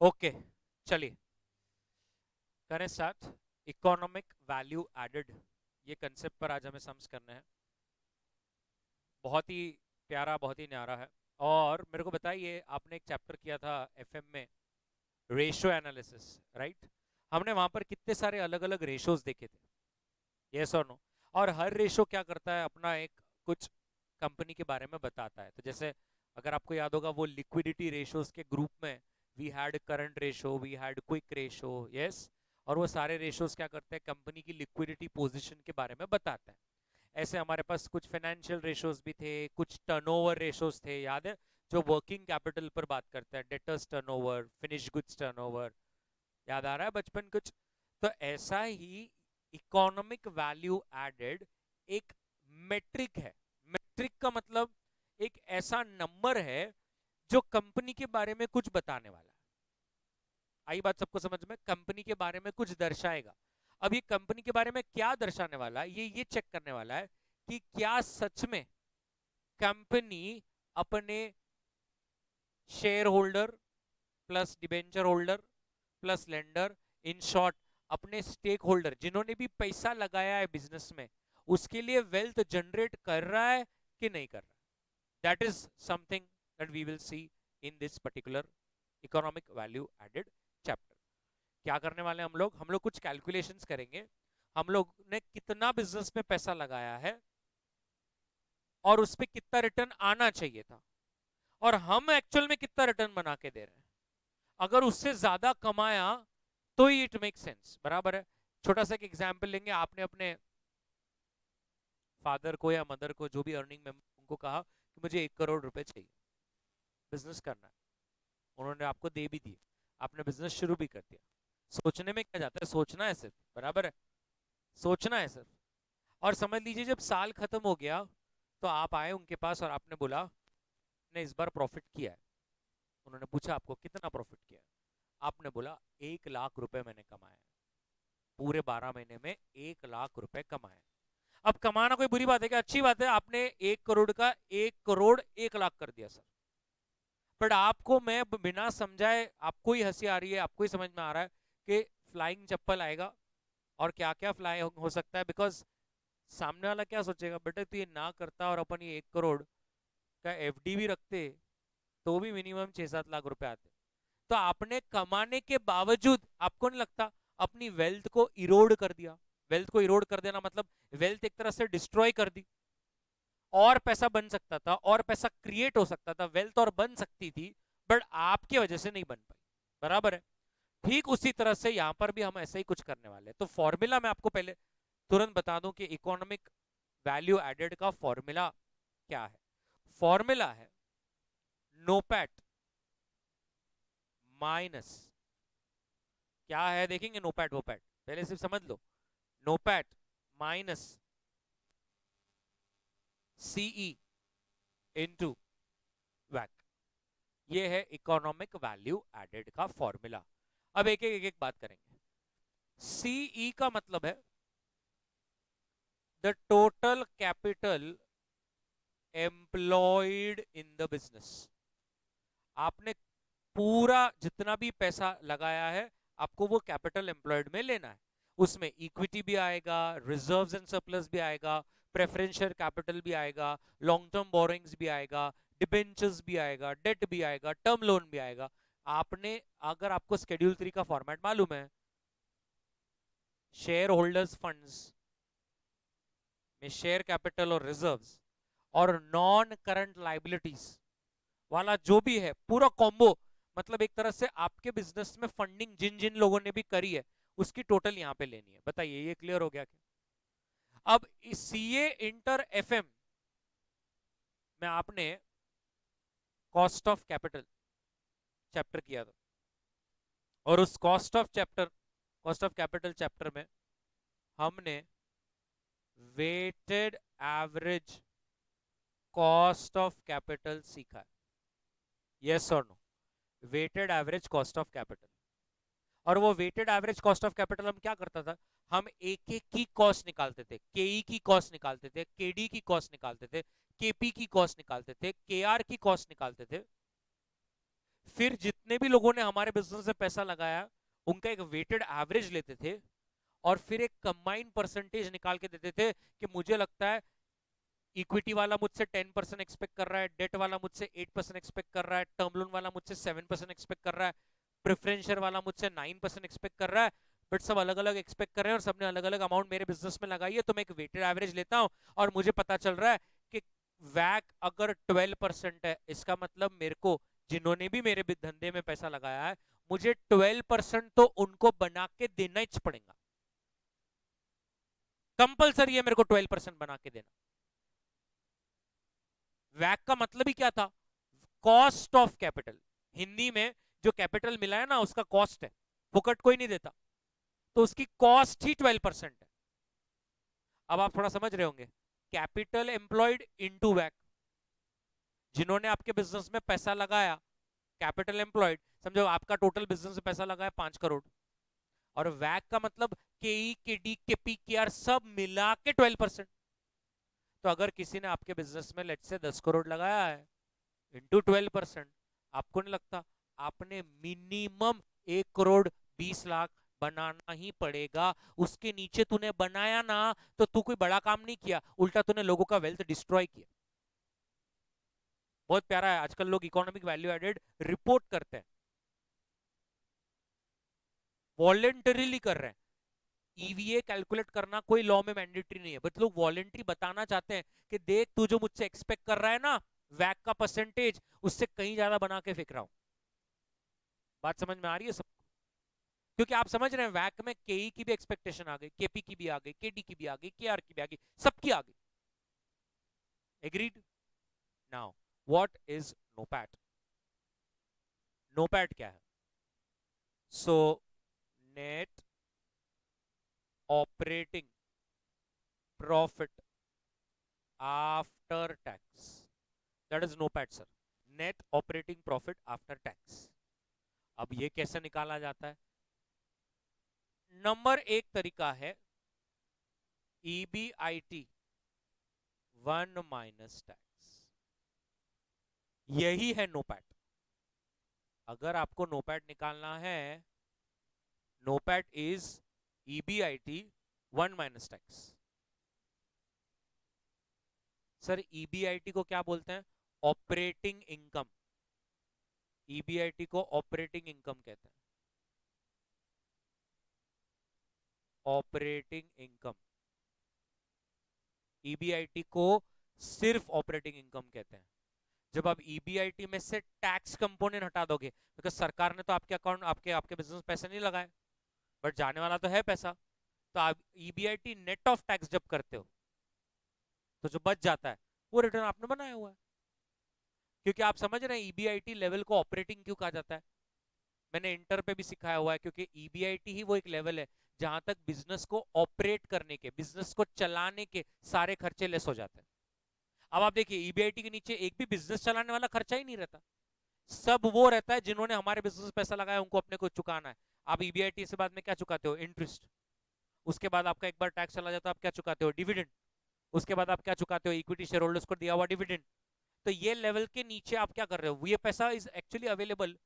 Okay, चलिए करें start. Economic value added, ये कंसेप्ट पर आज हमें सम्स करना है। बहुत ही प्यारा, बहुत ही न्यारा है। और मेरे को बताइए, आपने एक चैप्टर किया था एफएम में, रेशियो एनालिसिस, राइट? हमने वहां पर कितने सारे अलग अलग रेशियोज देखे थे, यस और नो? और हर रेशियो क्या करता है, अपना एक कुछ कंपनी के बारे में बताता है। तो जैसे अगर आपको याद होगा, वो लिक्विडिटी रेशियोज के ग्रुप में we had current ratio, we had quick ratio, yes. और वो सारे रेशियोज क्या करते हैं, कंपनी की लिक्विडिटी पोजीशन के बारे में बताता है। ऐसे हमारे पास कुछ फाइनेंशियल रेशियोज भी थे, कुछ टर्नओवर रेशियोज थे, याद है? जो वर्किंग कैपिटल पर बात करता है, debtors turnover, finish goods turnover, याद आ रहा है बचपन कुछ? तो ऐसा ही इकोनॉमिक वैल्यू एडेड एक मेट्रिक है। मेट्रिक का मतलब एक ऐसा नंबर है जो कंपनी के बारे में कुछ बताने वाला है। आई बात सबको समझ में? कंपनी के बारे में कुछ दर्शाएगा। अब ये कंपनी के बारे में क्या दर्शाने वाला है, ये चेक करने वाला है कि क्या सच में कंपनी अपने share holder plus debenture holder plus lender, in short अपने स्टेक होल्डर जिन्होंने भी पैसा लगाया है बिजनेस में, उसके लिए वेल्थ जनरेट कर रहा है कि नहीं कर रहा। That is something that we will see in this particular economic value added chapter. क्या करने वाले हैं हम लोग कुछ कैलकुलेशंस करेंगे। हम लोग ने कितना बिजनेस में पैसा लगाया है और उस पर कितना रिटर्न आना चाहिए था, और हम एक्चुअल में कितना रिटर्न बना के दे रहे हैं। अगर उससे ज्यादा कमाया तो ही इट मेक सेंस, बराबर है? छोटा सा एक एग्जाम्पल लेंगे। आपने अपने फादर को या मदर को, जो भी अर्निंग में, उनको कहा कि मुझे 1 करोड़ रुपए चाहिए, बिजनेस करना है। उन्होंने आपको दे भी दिए, आपने बिजनेस शुरू भी कर दिया। सोचने में क्या जाता है, सोचना है सिर्फ, बराबर है? सोचना है सिर्फ। और समझ लीजिए जब साल खत्म हो गया, तो आप आए उनके पास और आपने बोला ने इस बार प्रॉफिट किया है। उन्होंने पूछा आपको कितना प्रॉफिट किया है, आपने बोला 1 लाख रुपए मैंने कमाया है, पूरे 12 महीने में 1 लाख रुपए कमाए। अब कमाना कोई बुरी बात है क्या? अच्छी बात है, आपने 1 करोड़ का 1 करोड़ 1 लाख कर दिया सर। बट आपको मैं बिना समझाए, आपको ही हंसी आ रही है, आपको ही समझ में आ रहा है कि फ्लाइंग चप्पल आएगा और क्या क्या फ्लाई हो सकता है। बिकॉज सामने वाला क्या सोचेगा, बेटा तू ये ना करता और अपन ये 1 करोड़ का एफडी भी रखते, तो भी मिनिमम 6-7 लाख रुपए आते। तो आपने कमाने के बावजूद, आपको नहीं लगता, अपनी वेल्थ को इरोड कर दिया? वेल्थ को इरोड कर देना मतलब वेल्थ एक तरह से डिस्ट्रॉय कर दी। और पैसा बन सकता था, और पैसा क्रिएट हो सकता था, वेल्थ और बन सकती थी, बट आपकी वजह से नहीं बन पाई, बराबर है? ठीक उसी तरह से यहां पर भी हम ऐसा ही कुछ करने वाले हैं। तो फॉर्मूला मैं आपको पहले तुरंत बता दूं कि इकोनॉमिक वैल्यू एडेड का फॉर्मूला क्या है। फॉर्मूला है नोपैट माइनस, क्या है देखेंगे, नोपैट वोपैट पहले सिर्फ समझ लो। नोपैट माइनस सीई इनटू वैक, ये है इकोनॉमिक वैल्यू एडेड का फॉर्मूला। अब एक एक बात करेंगे। सीई का मतलब है the total capital employed in the business. आपने पूरा जितना भी पैसा लगाया है, आपको वो कैपिटल एम्प्लॉयड में लेना है। उसमें इक्विटी भी आएगा, रिजर्व्स एंड सरप्लस भी आएगा, प्रेफरेंशियल कैपिटल भी आएगा, लॉन्ग टर्म बोरिंग्स भी आएगा, डिबेंचर्स भी आएगा, डेट भी आएगा, टर्म लोन भी आएगा। आपने, अगर आपको शेड्यूल 3 का फॉर्मेट मालूम है, शेयर होल्डर्स फंड्स में शेयर कैपिटल और रिजर्व्स और नॉन करंट लाइबिलिटीज वाला जो भी है पूरा कॉम्बो, मतलब एक तरह से आपके बिजनेस में फंडिंग जिन जिन लोगों ने भी करी है, उसकी टोटल यहां पे लेनी है। बताइए ये क्लियर हो गया क्या? अब सीए इंटर एफएम में आपने कॉस्ट ऑफ कैपिटल चैप्टर किया था, और उस कॉस्ट ऑफ कैपिटल चैप्टर में हमने weighted average cost of capital सीखा है, यस और no? Weighted average cost of capital. और वो weighted average cost of capital हम क्या करता था, हम एक एक की कॉस्ट निकालते थे, केई की कॉस्ट निकालते थे, केडी की कॉस्ट निकालते थे, केपी की कॉस्ट निकालते थे, केआर की कॉस्ट निकालते थे। फिर जितने भी लोगों ने हमारे बिजनेस में पैसा लगाया उनका एक वेटेड एवरेज लेते थे और फिर एक कंबाइंड परसेंटेज निकाल के देते थे कि मुझे लगता है इक्विटी वाला मुझसे 10% एक्सपेक्ट कर रहा है, डेट वाला मुझसे 8% एक्सपेक्ट कर रहा है, टर्म लोन वाला मुझसे 7% एक्सपेक्ट कर रहा है, प्रेफरेंशियल वाला मुझसे 9% एक्सपेक्ट कर रहा है। बट सब अलग अलग एक्सपेक्ट कर रहे हैं और सबने अलग अलग अमाउंट मेरे बिजनेस में लगाई है, तो मैं एक वेटेड एवरेज लेता हूं और मुझे पता चल रहा है कि वैक अगर 12% है, इसका मतलब मेरे को जिन्होंने भी मेरे धंधे में पैसा लगाया है मुझे 12% तो उनको बना के देना ही पड़ेगा, कंपलसरी है मेरे को 12% बना के देना। वैक का मतलब ही क्या था? Cost of capital. हिंदी में जो कैपिटल मिला है ना उसका कॉस्ट है, फुकट कोई नहीं देता, तो उसकी कॉस्ट ही 12% है। अब आप थोड़ा समझ रहे होंगे, कैपिटल एम्प्लॉयड इनटू वैक। जिन्होंने आपके बिजनेस में पैसा लगाया, कैपिटल एम्प्लॉयड, समझो आपका टोटल बिजनेस में पैसा लगाया 5 करोड़, और वैक का मतलब के ई के डी के पी के आर सब मिला के 12%। तो अगर किसी ने आपके बिजनेस में लेट से 10 करोड़ लगाया है इंटू 12%, आपको नहीं लगता आपने मिनिमम 1 करोड़ 20 लाख बनाना ही पड़ेगा? उसके नीचे तूने बनाया ना तो तू कोई बड़ा काम नहीं किया, उल्टा तूने लोगों का वेल्थ डिस्ट्रॉय किया। बहुत प्यारा है, आजकल लोग इकोनॉमिक वैल्यू एडेड रिपोर्ट करते हैं, वॉलेंटरीली कर रहे हैं। ईवीए कैलकुलेट करना कोई लॉ में मैंडेटरी नहीं है, बट लोग वॉलेंटरी बताना चाहते हैं कि देख तू जो मुझसे एक्सपेक्ट कर रहा है ना वैक का परसेंटेज, उससे कहीं ज्यादा बना के फेंक रहा हूं। बात समझ में आ रही है सबको? क्योंकि आप समझ रहे हैं वैक में केई की भी एक्सपेक्टेशन आ गई, केपी की भी आ गई, केडी की भी आ गई, केआर की भी आ गई, सबकी आ गई। Agreed? Now what is NOPAT? NOPAT क्या है? So net operating profit after tax, that is NOPAT sir. Net operating profit after tax. अब ये कैसे निकाला जाता है? नंबर एक तरीका है EBIT 1 माइनस टैक्स, यही है नोपैट। अगर आपको नोपैट निकालना है, NOPAT is EBIT 1 minus tax. Sir EBIT को क्या बोलते हैं? Operating income. EBIT को ऑपरेटिंग इनकम कहते हैं, ऑपरेटिंग इनकम। EBIT को सिर्फ ऑपरेटिंग इनकम कहते हैं। जब आप EBIT में से टैक्स कंपोनेंट हटा दोगे, बिकॉज सरकार ने तो आपके अकाउंट आपके आपके बिजनेस में पैसे नहीं लगाए, बट जाने वाला तो है पैसा, तो आप EBIT नेट ऑफ टैक्स जब करते हो तो जो बच जाता है वो रिटर्न आपने बनाया हुआ है। क्योंकि आप समझ रहे हैं EBIT लेवल को ऑपरेटिंग क्यों कहा जाता है? मैंने इंटर पे भी सिखाया हुआ है, क्योंकि EBIT ही वो एक लेवल है जहां तक बिजनेस को ऑपरेट करने के, बिजनेस को चलाने के सारे खर्चे लेस हो जाते हैं। अब आप देखिए EBIT के नीचे एक भी बिजनेस चलाने वाला खर्चा ही नहीं रहता, सब वो रहता है जिन्होंने हमारे बिजनेस में पैसा लगाया उनको अपने को चुकाना है। आप EBIT से बाद में क्या चुकाते हो? इंटरेस्ट। उसके बाद आपका एक बार टैक्स चला जाता है, आप क्या चुकाते हो? डिविडेंड। उसके बाद आप क्या चुकाते हो? इक्विटी शेयर होल्डर्स को दिया हुआ डिविडेंड। तो ये लेवल के नीचे आप क्या कर रहे हो? ये पैसा is actually available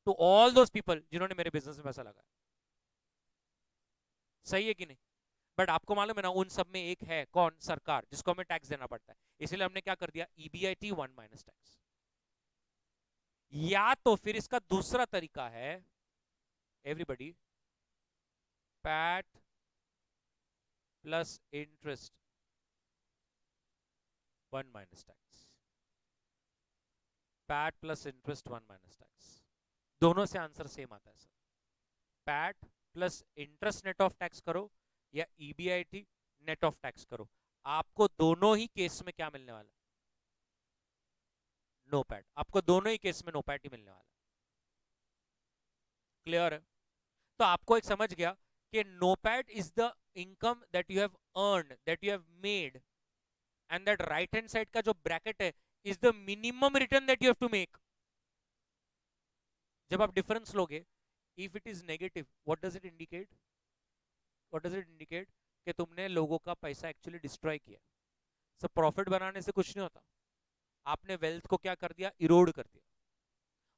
to all those people जिन्होंने मेरे बिजनेस में पैसा लगाया। सही है कि नहीं? बट आपको मालूम है ना उन सब में एक है कौन? सरकार, जिसको हमें टैक्स देना पड़ता है। इसलिए हमने क्या कर दिया? EBIT 1 minus tax. या तो फिर इसका दूसरा तरीका है, everybody, PAT plus interest 1 minus tax. PAT plus interest 1 minus tax, दोनों से आंसर सेम आता है sir. PAT plus interest net of tax करो या EBIT नेट ऑफ टैक्स करो, आपको दोनों ही केस में क्या मिलने वाला है? NOPAT. आपको दोनों ही केस में नो पैट ही मिलने वाला है। क्लियर है? तो आपको एक समझ गया कि NOPAT is the income that you have earn, that you have made, and that right hand side का जो ब्रैकेट है is the minimum return that you have to make. जब आप डिफरेंस लोगे, if it is negative, what does it indicate? What does it indicate? कि तुमने लोगों का पैसा एक्चुअली डिस्ट्रॉय किया। सब प्रॉफिट बनाने से कुछ नहीं होता, आपने वेल्थ को क्या कर दिया? इरोड कर दिया।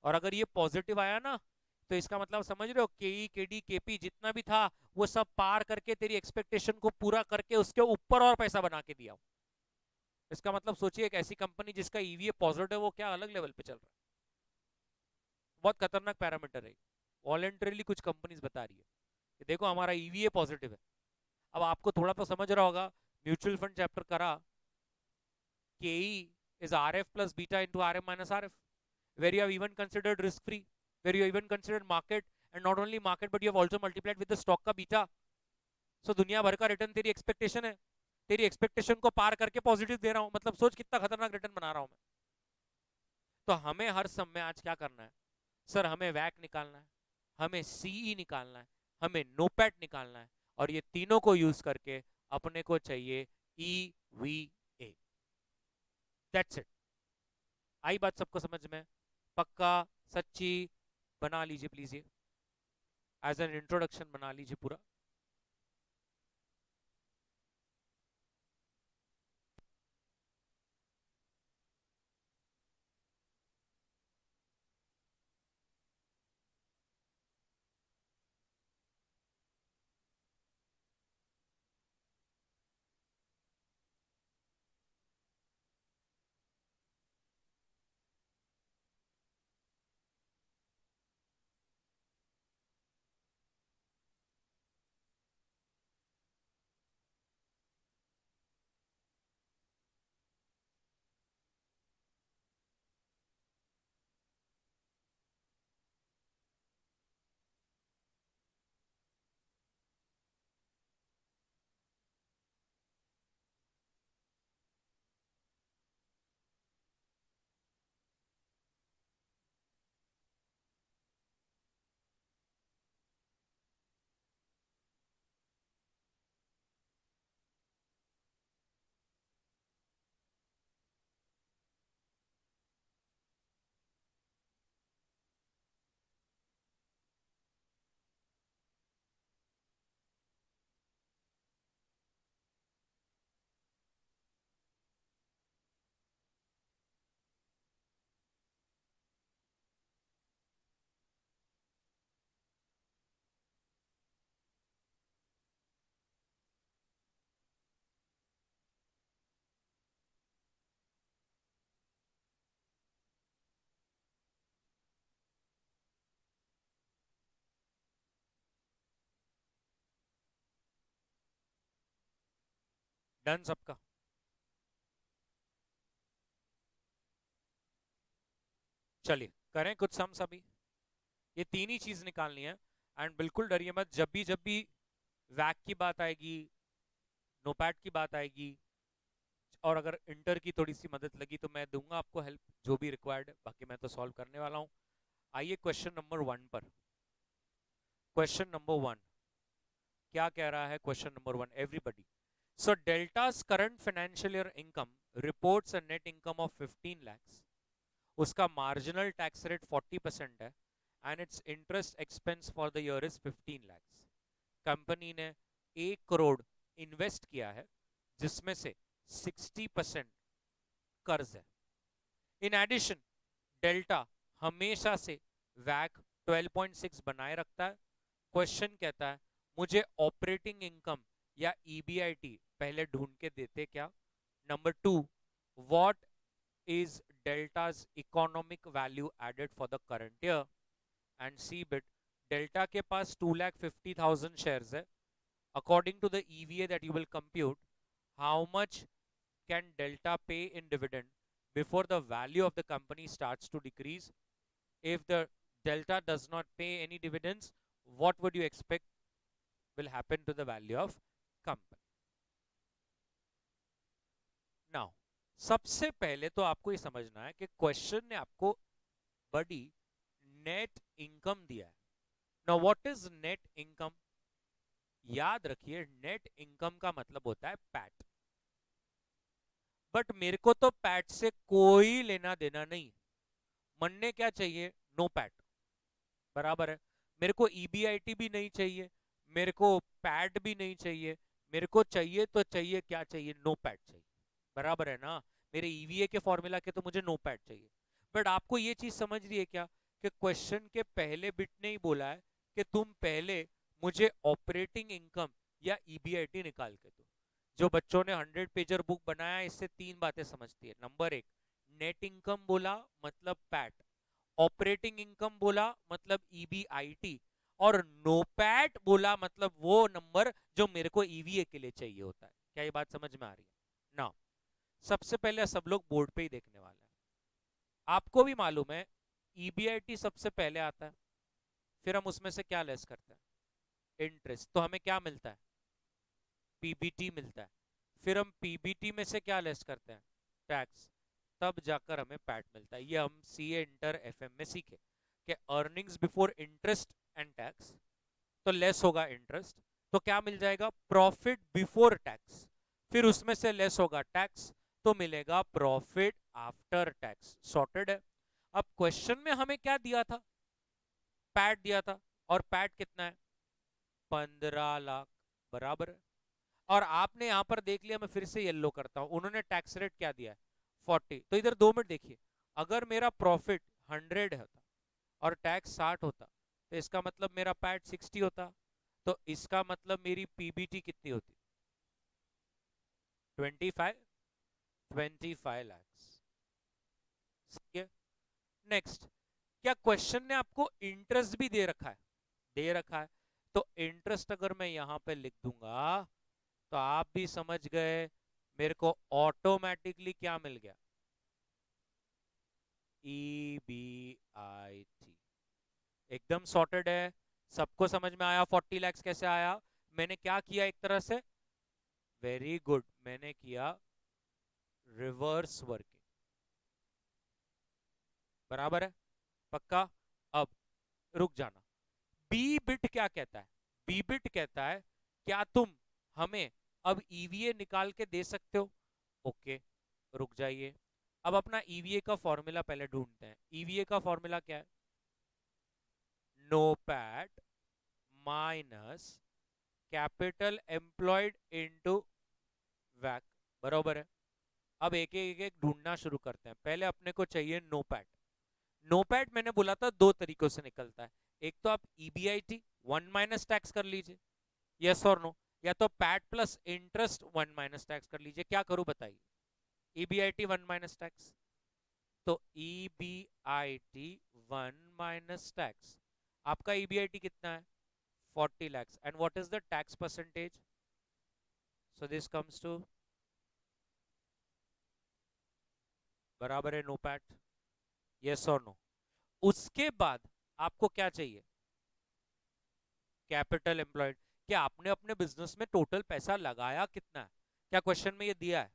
और अगर ये पॉजिटिव आया ना, तो इसका मतलब समझ रहे हो, केई केडी केपी जितना भी था वो सब पार करके तेरी एक्सपेक्टेशन को पूरा करके उसके ऊपर और पैसा बना के दिया। इसका मतलब सोचिए, एक ऐसी कंपनी जिसका ईवीए पॉजिटिव है वो क्या अलग लेवल पे चल रहा है। बहुत खतरनाक पैरामीटर है। वॉलेंटरीली कुछ कंपनीज बता रही है कि देखो हमारा ईवीए पॉजिटिव है। अब आपको थोड़ा तो समझ रहा होगा, म्यूचुअल फंड चैप्टर करा, KE is RF plus beta into RM minus RF, where you have even considered risk free, where you have even considered market, and not only market but you have also multiplied with the stock का beta. So दुनिया भर का return तेरी expectation है, तेरी expectation को पार करके positive दे रहा हूं, मतलब सोच कितना खतरनाक रिटर्न बना रहा हूं मैं। तो हमें हर समय आज क्या करना है सर, हमें वैक निकालना है, हमें सीई निकालना है, हमें नोपैट निकालना है, और ये तीनों को यूज करके अपने को चाहिए EVA। That's it. आई बात सबको समझ में? पक्का? सच्ची? बना लीजिए प्लीज, ये एज एन इंट्रोडक्शन बना लीजिए पूरा। डन सबका? चलिए करें कुछ सम्स अभी। ये तीन ही चीज निकालनी है। एंड बिल्कुल डरिए मत, जब भी वैक की बात आएगी, नोपैट की बात आएगी, और अगर इंटर की थोड़ी सी मदद लगी तो मैं दूंगा आपको हेल्प, जो भी रिक्वायर्ड है, बाकी मैं तो सॉल्व करने वाला हूं। आइए क्वेश्चन नंबर 1 पर। क्वेश्चन नंबर 1 क्या कह रहा है? Question number 1, everybody. So Delta's current financial year income reports a net income of 15 lakhs. उसका marginal tax rate 40% है, and its interest expense for the year is 15 lakhs. Company ने 1 crore invest किया है, जिसमें से 60% कर्ज है। इन एडिशन, डेल्टा हमेशा से वैक 12.6 बनाए रखता है। क्वेश्चन कहता है मुझे ऑपरेटिंग इनकम या ईबीआईटी पहले ढूंढ के देते क्या। Number 2, what is Delta's economic value added for the current year. And C bit, Delta के पास 2,50,000 शेयर्स है। According to the EVA that you will compute, how much can delta pay in dividend before the value of the company starts to decrease? If the delta does not pay any dividends, what would you expect will happen to the value of company? Now, सबसे पहले तो आपको ये समझना है कि question ने आपको बड़ी नेट इनकम दिया है। Now what is net income? याद रखिए, नेट इनकम का मतलब होता है पैट। बट मेरे को तो पैट से कोई लेना देना नहीं। मन ने क्या चाहिए? NOPAT. बराबर है। मेरे को ईबीआईटी भी नहीं चाहिए, मेरे को पैड भी नहीं चाहिए। मेरे को चाहिए तो चाहिए, क्या चाहिए? नो पैड चाहिए। बराबर है ना? मेरे ईवीए के फॉर्मूला के तो मुझे नो पैड चाहिए। बट आपको ये चीज समझ रही है क्या कि क्वेश्चन के पहले बिट ने ही बोला है कि तुम पहले मुझे ऑपरेटिंग इनकम या ईबीआईटी निकाल के दो। जो बच्चों ने 100 पेजर बुक बनाया है, इससे 3 बातें समझती है। नंबर 1, नेट इनकम बोला मतलब पैट, ऑपरेटिंग इनकम बोला मतलब ईबीआईटी, और नोपैट बोला मतलब वो नंबर जो मेरे को ईवीए के लिए चाहिए होता है। क्या ये बात समझ में आ रही है ना? सबसे पहले सब लोग बोर्ड पे ही देखने वाले हैं। आपको भी मालूम है ईबीआईटी सबसे पहले आता है, फिर हम उसमें से क्या लेस करते हैं? इंटरेस्ट। तो हमें क्या मिलता है? पीबीटी मिलता है। फिर हम पीबीटी में से क्या लेस करते हैं? टैक्स। तब जाकर हमें पैट मिलता है। ये हम सीए इंटर एफएम में सीखे कि earnings before interest and tax, तो लेस होगा इंटरेस्ट, तो क्या मिल जाएगा? Profit before tax. फिर उसमें से लेस होगा टैक्स, तो मिलेगा प्रॉफिट आफ्टर टैक्स। सॉर्टेड है। अब क्वेश्चन में हमें क्या दिया था? पैट दिया था, और पैट कितना है? 15 लाख, बराबर है। और आपने यहां पर देख लिया, मैं फिर से येलो करता हूं, उन्होंने टैक्स रेट क्या दिया है? 40। तो इधर 2 मिनट देखिए, अगर मेरा प्रॉफिट 100 होता और टैक्स 60 होता, तो इसका मतलब मेरा पैट 60 होता, तो इसका मतलब मेरी पीबीटी कितनी होती? 25, 25 लाख। सही है। नेक्स्ट, क्या क्वेश्चन ने आपको इंटरेस्ट भी दे रखा है? दे रखा है। तो इंटरेस्ट अगर मैं यहां पे लिख दूंगा, तो आप भी समझ गए मेरे को ऑटोमेटिकली क्या मिल गया? ईबीआईटी। एकदम सॉर्टेड है। सबको समझ में आया 40 लाख कैसे आया? मैंने क्या किया एक तरह से? वेरी गुड, मैंने किया रिवर्स वर्किंग। बराबर है? पक्का? अब रुक जाना। बी बिट क्या कहता है? बी बिट कहता है क्या तुम हमें अब ईवीए निकाल के दे सकते हो? ओके, रुक जाइए। अब अपना ईवीए का फॉर्मूला पहले ढूंढते हैं। ईवीए का फॉर्मूला क्या है? NOPAT minus capital employed into वैक। बराबर है। अब एक एक ढूंढना शुरू करते हैं। पहले अपने को चाहिए नोपैट। नोपैट मैंने बोला था दो तरीकों से निकलता है। एक तो आप ईबीआईटी 1 - टैक्स कर लीजिए, यस और नो, या तो पैट प्लस इंटरेस्ट 1 - टैक्स कर लीजिए। क्या करूं बताइए? ईबीआईटी 1 - टैक्स, तो ईबीआईटी 1 - टैक्स। आपका ईबीआईटी कितना है? 40 lakhs. And what is the tax percentage? So this comes to बराबर है नो पैट, यस और नो। उसके बाद आपको क्या चाहिए? Capital employed. क्या आपने अपने बिजनेस में टोटल पैसा लगाया कितना है? क्या क्वेश्चन में ये दिया है?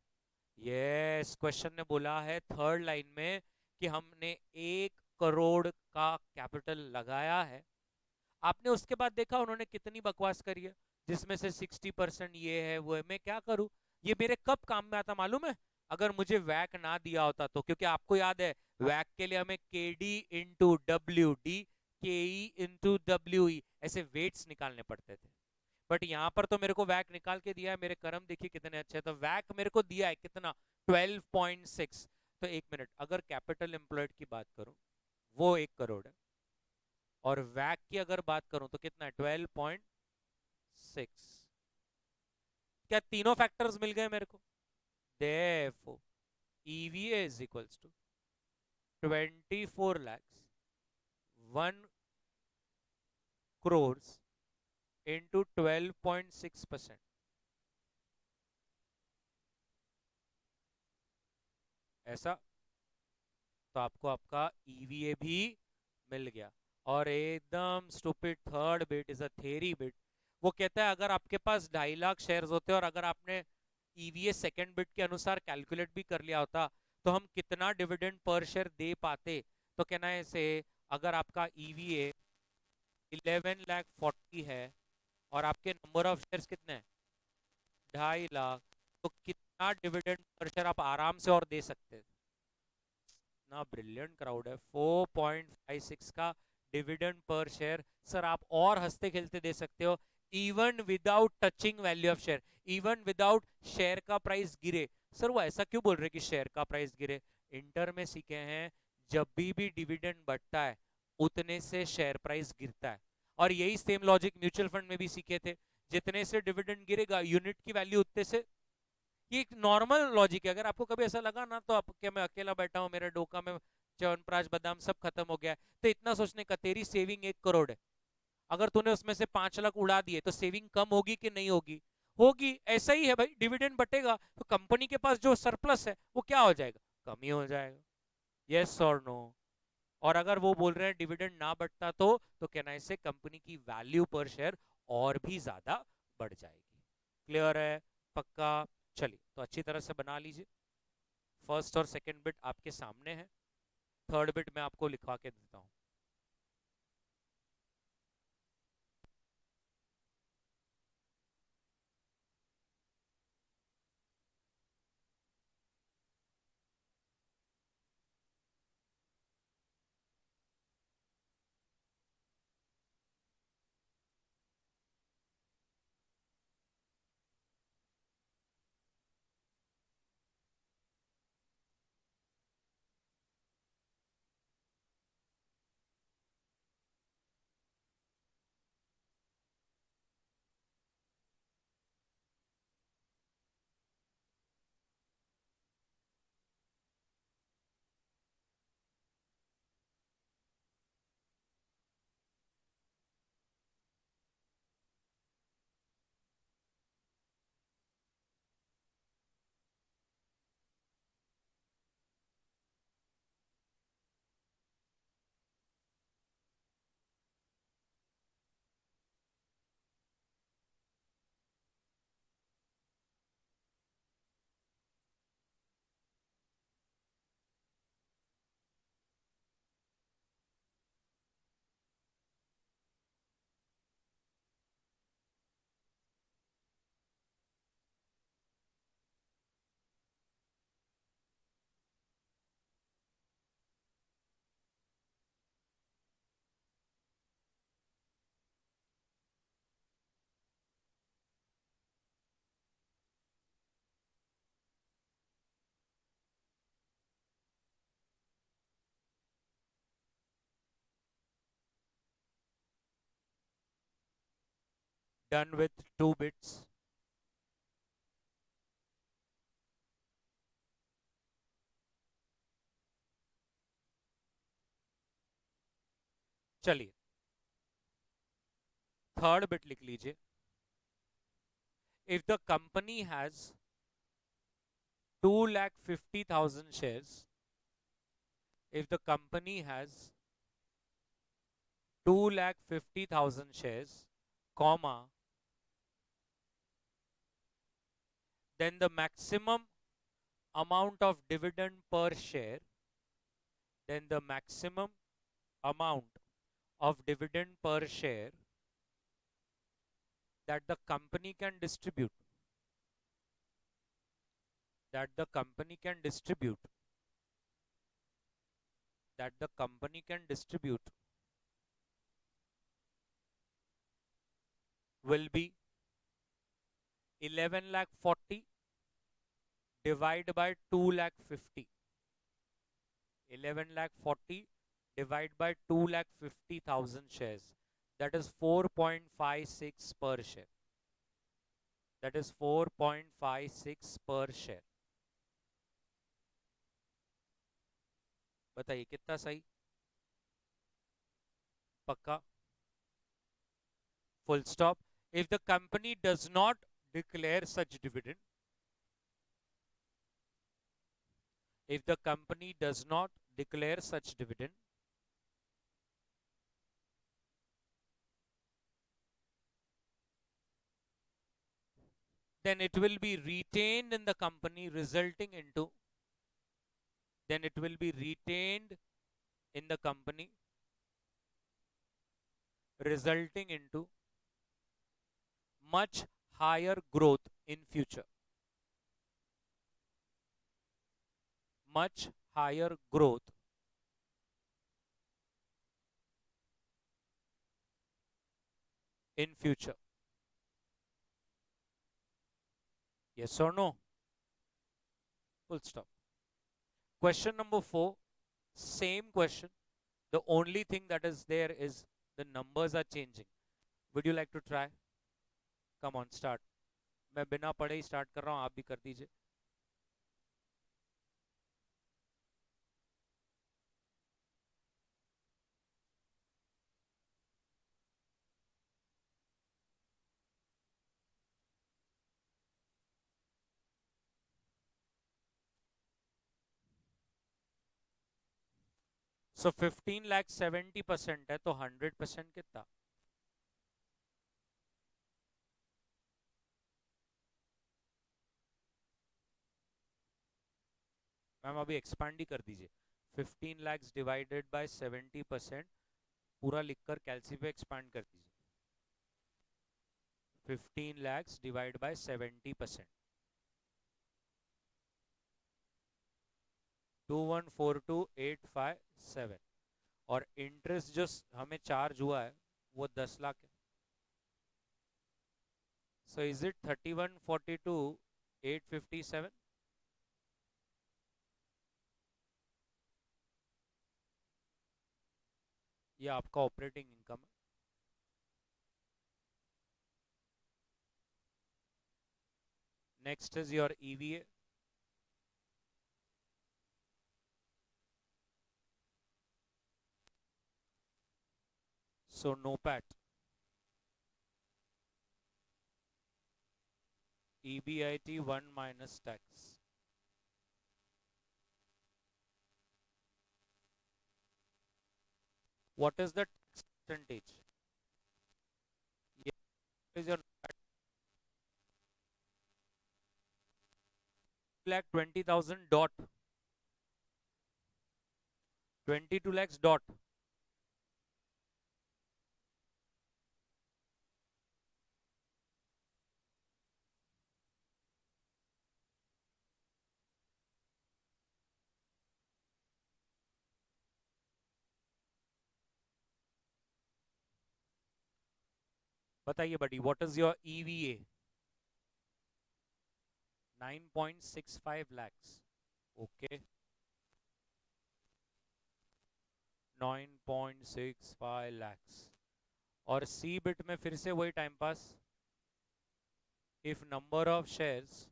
यस, क्वेश्चन ने बोला है थर्ड लाइन में कि हमने 1 करोड़ का कैपिटल लगाया है। आपने उसके बाद देखा उन्होंने कितनी बकवास करी है, जिसमें से 60% ये है वो है। मैं क्या करूं? ये मेरे कब काम में आता मालूम है? अगर मुझे वैक ना दिया होता तो। क्योंकि आपको याद है वैक के लिए हमें के डी इंटू डब्ल्यू डी, के ई इंटू डब्ल्यू ई, ऐसे वेट्स निकालने पड़ते थे। बट यहाँ पर तो मेरे को वैक निकाल के दिया है। मेरे कर्म देखिए कितने अच्छे। तो वैक मेरे को दिया है कितना? 12.6। तो एक मिनट, अगर कैपिटल एम्प्लॉयड की बात करूं वो 1 करोड़ है, और वैक की अगर बात करूं तो कितना है? 12.6। क्या तीनों फैक्टर्स मिल गए मेरे को? therefore EVA is equals to 24 lakhs 1 crores into 12.6%। ऐसा? तो आपको आपका ईवीए भी मिल गया। और एकदम stupid third bit is a theory bit. वो कहता है अगर आपके पास 2.5 लाख शेयर्स होते और अगर आपने ईवीए सेकंड बिट के अनुसार कैलकुलेट भी कर लिया होता, तो हम कितना डिविडेंड पर शेयर दे पाते? तो कहना है इसे, अगर आपका ईवीए 11,40,000 है और आपके नंबर ऑफ शेयर्स कितने हैं? 2.5 लाख, तो कितना डिविडेंड पर शेयर आप आराम से और दे सकते? ना ब्रिलियंट क्राउड है। 4.56 का डिविडेंड पर शेयर सर आप और हंसते खेलते दे सकते हो, even without touching value of share, even without share का प्राइस गिरे। सर वो ऐसा क्यों बोल रहे कि शेयर का प्राइस गिरे? इंटर में सीखे हैं जब भी डिविडेंड बढ़ता है उतने से शेयर प्राइस गिरता है। और यही सेम लॉजिक म्यूचुअल फंड में भी सीखे थे, जितने से डिविडेंड गिरेगा यूनिट की वैल्यू उतने से। ये एक नॉर्मल लॉजिक है। अगर आपको कभी ऐसा लगा ना, तो आप क्या मैं अकेला बैठा हूं, मेरे डोका में च्यवनप्राश बादाम सब खत्म हो गया है, तो इतना सोचने का, तेरी सेविंग 1 करोड़ है, अगर तूने उसमें से 5 लाख उड़ा दिए तो सेविंग कम होगी कि नहीं होगी? होगी। ऐसा ही है भाई, डिविडेंड बटेगा तो कंपनी के पास जो सरप्लस है वो क्या हो जाएगा? कम ही हो जाएगा। यस और नो? और अगर वो बोल रहे हैं डिविडेंड ना बढ़ता तो कहना इससे कंपनी की वैल्यू पर शेयर और भी ज्यादा बढ़ जाएगी। क्लियर है? पक्का? चलिए, तो अच्छी तरह से बना लीजिए। फर्स्ट और सेकंड बिट आपके सामने है, थर्ड बिट मैं आपको लिखवा के देता हूं। Done with 2 bits. चलिए, थर्ड बिट लिख लीजिए। If the company has 2,50,000 shares, if the company has 2,50,000 shares, comma, then the maximum amount of dividend per share, then the maximum amount of dividend per share that the company can distribute, that the company can distribute, that the company can distribute will be 11 lakh 40 divide by 2 lakh 50. 11 lakh 40 divide by 2 lakh 50,000 shares. That is 4.56 per share. That is 4.56 per share. बताइए कितना सही? पक्का? Full stop. If the company does not declare such dividend, if the company does not declare such dividend, then it will be retained in the company, resulting into, then it will be retained in the company, resulting into much higher growth in future. Much higher growth in future. Yes or no? Full stop. Question number 4, same question. The only thing that is there is the numbers are changing. Would you like to try? Come on, start. मैं बिना पढ़े ही start कर रहा हूँ, आप भी कर दीजिए. सो 15 लाख 70% है, तो 100% कितना? मैम अभी एक्सपांड ही कर दीजिए. 15 lakhs डिवाइडेड बाय 70%, पूरा लिखकर कैलसी पे एक्सपांड कर दीजिए. 15 lakhs डिवाइड बाय 70%, 2142857. और इंटरेस्ट जो हमें चार्ज हुआ है वो 10 लाख है. So is it 3142,857? ये आपका ऑपरेटिंग इनकम है. Next is your EVA. So NOPAT, EBIT 1 minus tax. What is the tax percentage? Yeah, what is your lakh 20,000 dot 22 lakhs dot. बताइए बड़ी, what is your EVA? 9.65 lakhs. Okay, 9.65 lakhs. और C bit में फिर से वही time pass. If number of shares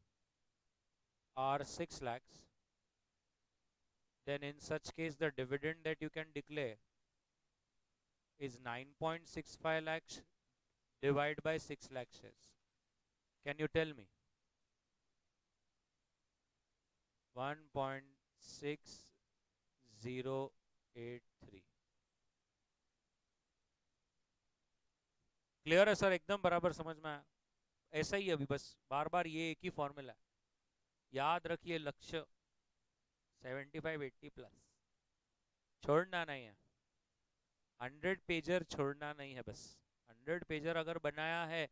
are 6 lakhs, then in such case the dividend that you can declare is 9.65 lakhs divided by 6 lakh shares. Can you tell me? 1.6083. Clear है sir? एकदम बराबर समझ में आया. ऐसा ही अभी बस बार बार ये एक ही फॉर्मूला है. याद रखिए लक्ष्य 75-80 प्लस. छोड़ना नहीं है. 100 पेजर छोड़ना नहीं है बस. 100 पेजर अगर बनाया है,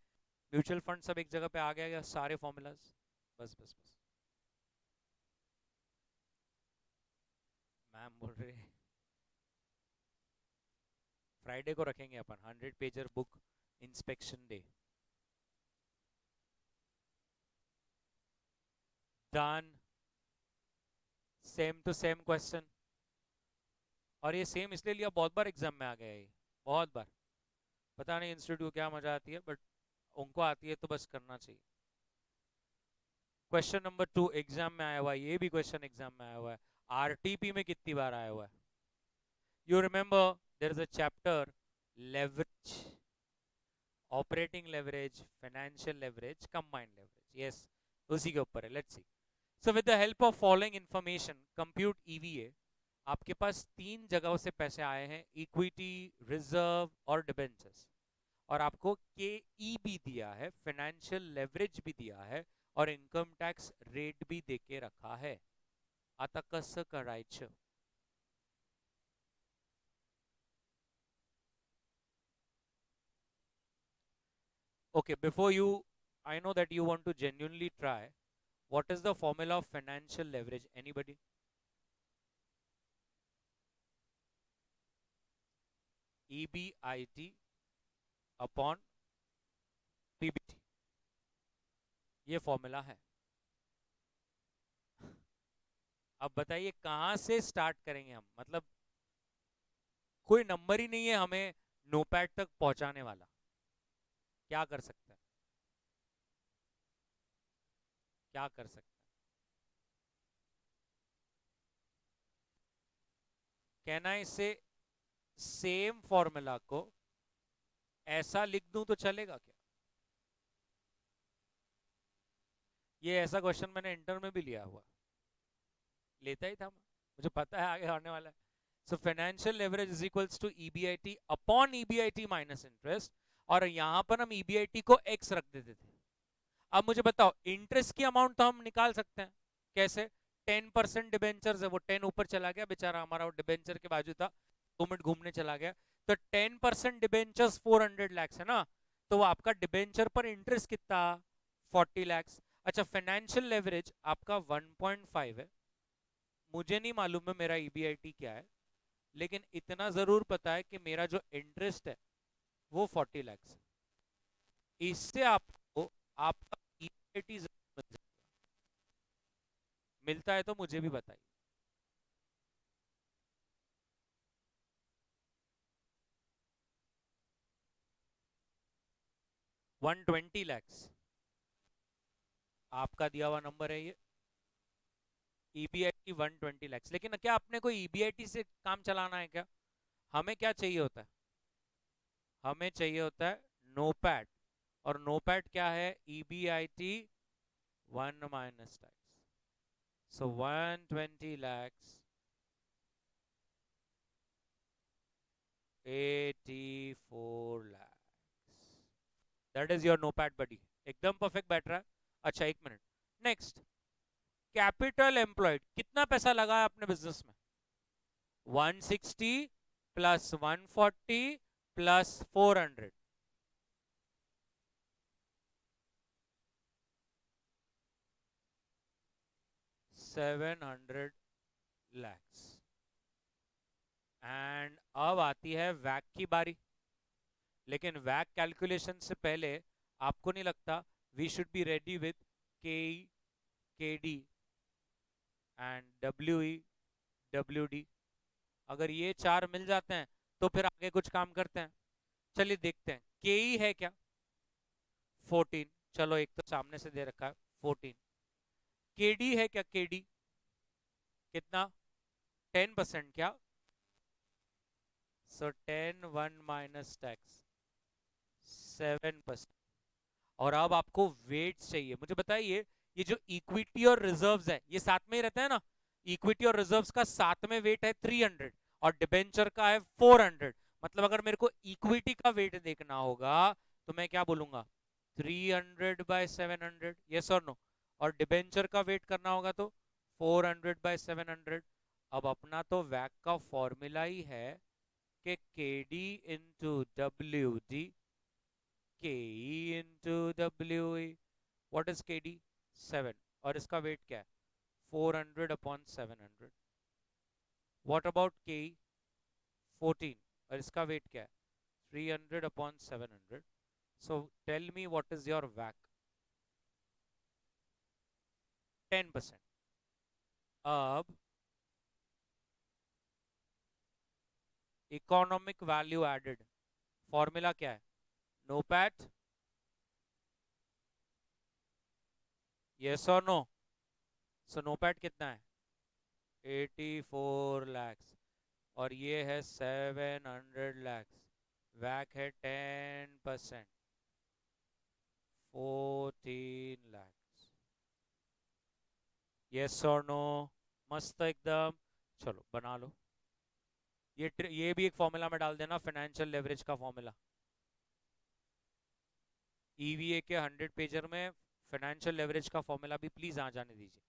म्यूचुअल फंड सब एक जगह पे आ गया, सारे फॉर्मूलाज. बस बस बस. मैम बोल रहे फ्राइडे को रखेंगे अपन 100 pager book inspection day. Done. Same to same question. और ये सेम इसलिए लिया, बहुत बार एग्जाम में आ गया ये, बहुत बार. पता नहीं इंस्टीट्यूट क्या मजा आती है, बट उनको आती है तो बस करना चाहिए. क्वेश्चन नंबर 2 एग्जाम में आया हुआ है. ये भी क्वेश्चन एग्जाम में आया हुआ है. आरटीपी में कितनी बार आया हुआ है? You remember there is a chapter leverage, operating leverage, financial leverage, combined leverage. Yes, उसी के ऊपर है. Let's see. So with the help of following information compute EVA. आपके पास 3 जगहों से पैसे आए हैं, इक्विटी, रिजर्व और डिबेंचर्स. और आपको KE भी दिया है, फाइनेंशियल लेवरेज भी दिया है, और इनकम टैक्स रेट भी देके रखा है. आता कसं करायचं? Okay, before you, I know that you want to genuinely try. What is the formula of financial leverage? Anybody? EBIT upon PBT. ये फॉर्मूला है. अब बताइए कहां से स्टार्ट करेंगे हम? मतलब कोई नंबर ही नहीं है हमें नोपैड तक पहुंचाने वाला। क्या कर सकते हैं? क्या कर सकते हैं? कहना इसे सेम फॉर्मूला को ऐसा लिख दूं तो चलेगा क्या? ये ऐसा क्वेश्चन मैंने इंटर में भी लिया हुआ, लेता ही था मैं, मुझे पता है आगे आने वाला है। So financial leverage is equals to EBIT upon EBIT minus interest, और यहां पर हम ईबीआईटी को एक्स रख देते थे। अब मुझे बताओ, इंटरेस्ट की अमाउंट तो हम निकाल सकते हैं। कैसे? 10% डिबेंचर है, वो 10 ऊपर चला गया बेचारा हमारा, वो डिबेंचर के बाजू था, 2 मिनट घूमने चला गया। तो 10% डिबेंचर्स 400 लाख है ना, तो वो आपका डिबेंचर पर इंटरेस्ट कितना? 40 लाख। अच्छा, फाइनेंशियल लेवरेज आपका 1.5 है। मुझे नहीं मालूम है मेरा ईबीआईटी क्या है, लेकिन इतना जरूर पता है कि मेरा जो इंटरेस्ट है वो 40 लाख है। इससे आपको आपका ईबीआईटी मिल जाएगा। मिलता है तो मुझे भी बताइए। 120 लाख आपका दिया हुआ नंबर है ये, ईबीआईटी 120 लाख। लेकिन क्या आपने कोई ईबीआईटी से काम चलाना है क्या? हमें क्या चाहिए होता है? हमें चाहिए होता है नोपैड, और नोपैड क्या है? EBIT 1 - tax. So 120 lakhs 84 lakhs, that is your NOPAT buddy. एकदम परफेक्ट बैठ रहा है। अच्छा, 1 मिनट। नेक्स्ट, कैपिटल एम्प्लॉयड, कितना पैसा लगाया आपने बिजनेस में? 160 प्लस 140 प्लस 400, 700 lakhs। एंड अब आती है वैक की बारी। लेकिन वैक कैलकुलेशन से पहले आपको नहीं लगता we should be ready with K, K D and W E, W D? अगर ये चार मिल जाते हैं तो फिर आगे कुछ काम करते हैं। चलिए देखते हैं, के ई है क्या? 14, चलो एक तो सामने से दे रखा है 14। के डी है क्या? के डी कितना? 10% क्या? सो 10 1 - टैक्स 7%। और अब आपको वेट्स चाहिए। मुझे बताइए, ये जो इक्विटी और रिजर्व्स है ये साथ में ही रहता है ना? इक्विटी और रिजर्व्स का साथ में वेट है 300, और डिबेंचर का है 400। मतलब अगर मेरे को इक्विटी का वेट देखना होगा तो मैं क्या बोलूंगा? 300/700, यस और नो? और डिबेंचर का वेट करना होगा तो 400/700। अब अपना तो वैक का फॉर्मूला ही है कि के डी इंटू डब्ल्यू डी, के into W E. What is के डी? 7। और इसका वेट क्या है? 400/700। व्हाट अबाउट के? 14। और इसका वेट क्या है? 300/700। So tell me what is your वैक? 10%। अब इकोनॉमिक वैल्यू एडेड फॉर्मूला क्या है? नोपैट, यस और नो? सो नोपैट कितना है? 84 lakhs, और ये है 700 lakhs। वैक है 10%, 14 lakhs। यस और नो? मस्त एकदम। चलो बना लो। ये भी एक फॉर्मूला में डाल देना, फाइनेंशियल लेवरेज का फॉर्मूला। ईवीए के 100 पेजर में फाइनेंशियल लेवरेज का फॉर्मूला भी प्लीज आ जाने दीजिए।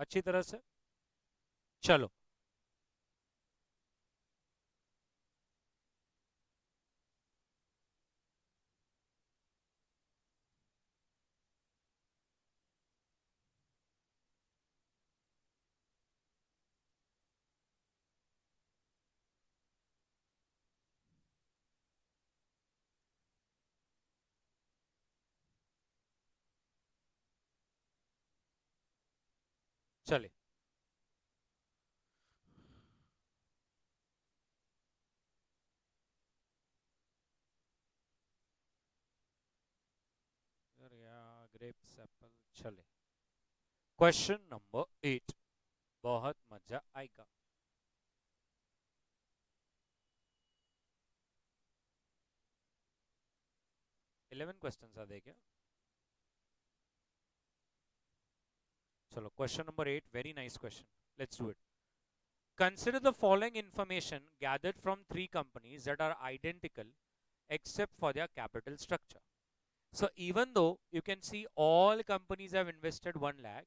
अच्छी तरह से? चलो, चले। Grapes Apple. चले, क्वेश्चन नंबर 8, बहुत मजा आएगा। 11 क्वेश्चन आ दें क्या? चलो, question number 8, very nice question, let's do it. Consider the following information gathered from three companies that are identical except for their capital structure. So even though you can see all companies have invested 1 lakh,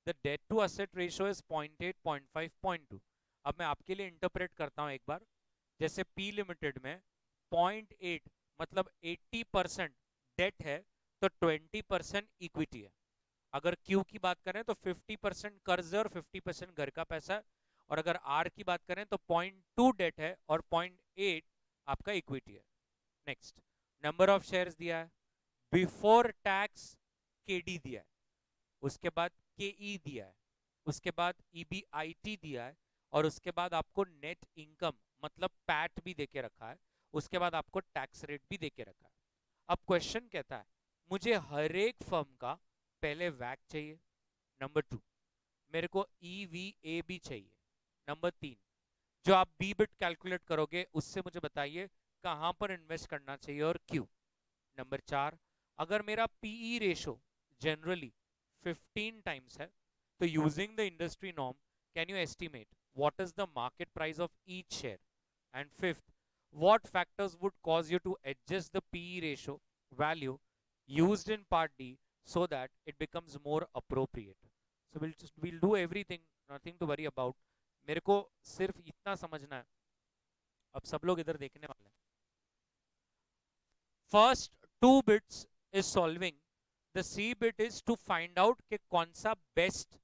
the debt to asset ratio is 0.8, 0.5, 0.2. अब मैं आपके लिए interpret करता हूं एक बार। जैसे P limited में 0.8 मतलब 80% डेट है, तो 20% इक्विटी है। अगर क्यू की बात करें तो 50% कर्ज है और 50% घर का पैसा है। और अगर आर की बात करें तो 0.2 डेट है और 0.8 आपका इक्विटी है। नेक्स्ट, नंबर ऑफ शेयर्स दिया है, बिफोर टैक्स केडी दिया है, उसके बाद केई दिया है, उसके बाद ईबीआईटी दिया है, और उसके बाद आपको नेट इनकम मतलब पैट भी देके रखा है, उसके बाद आपको टैक्स रेट भी देके रखा है। अब क्वेश्चन कहता है मुझे हर एक फर्म का पहले वैक चाहिए, नंबर 2 मेरे को ईवीए भी चाहिए, नंबर 3 जो आप बी बिट कैलकुलेट करोगे उससे मुझे बताइए कहां पर इन्वेस्ट करना चाहिए और क्यों। नंबर 4, अगर मेरा पीई रेशो जनरली 15 टाइम्स है, तो using the industry norm can you estimate what is the market price of each share. And fifth, what factors would cause you to adjust the PE ratio value used in part D so that it becomes more appropriate. So we'll do everything, nothing to worry about. मेरे को सिर्फ इतना समझना है, अब सब लोग इधर देखने वाले हैं। First 2 bits is solving, the C bit is to find out कि कौन सा बेस्ट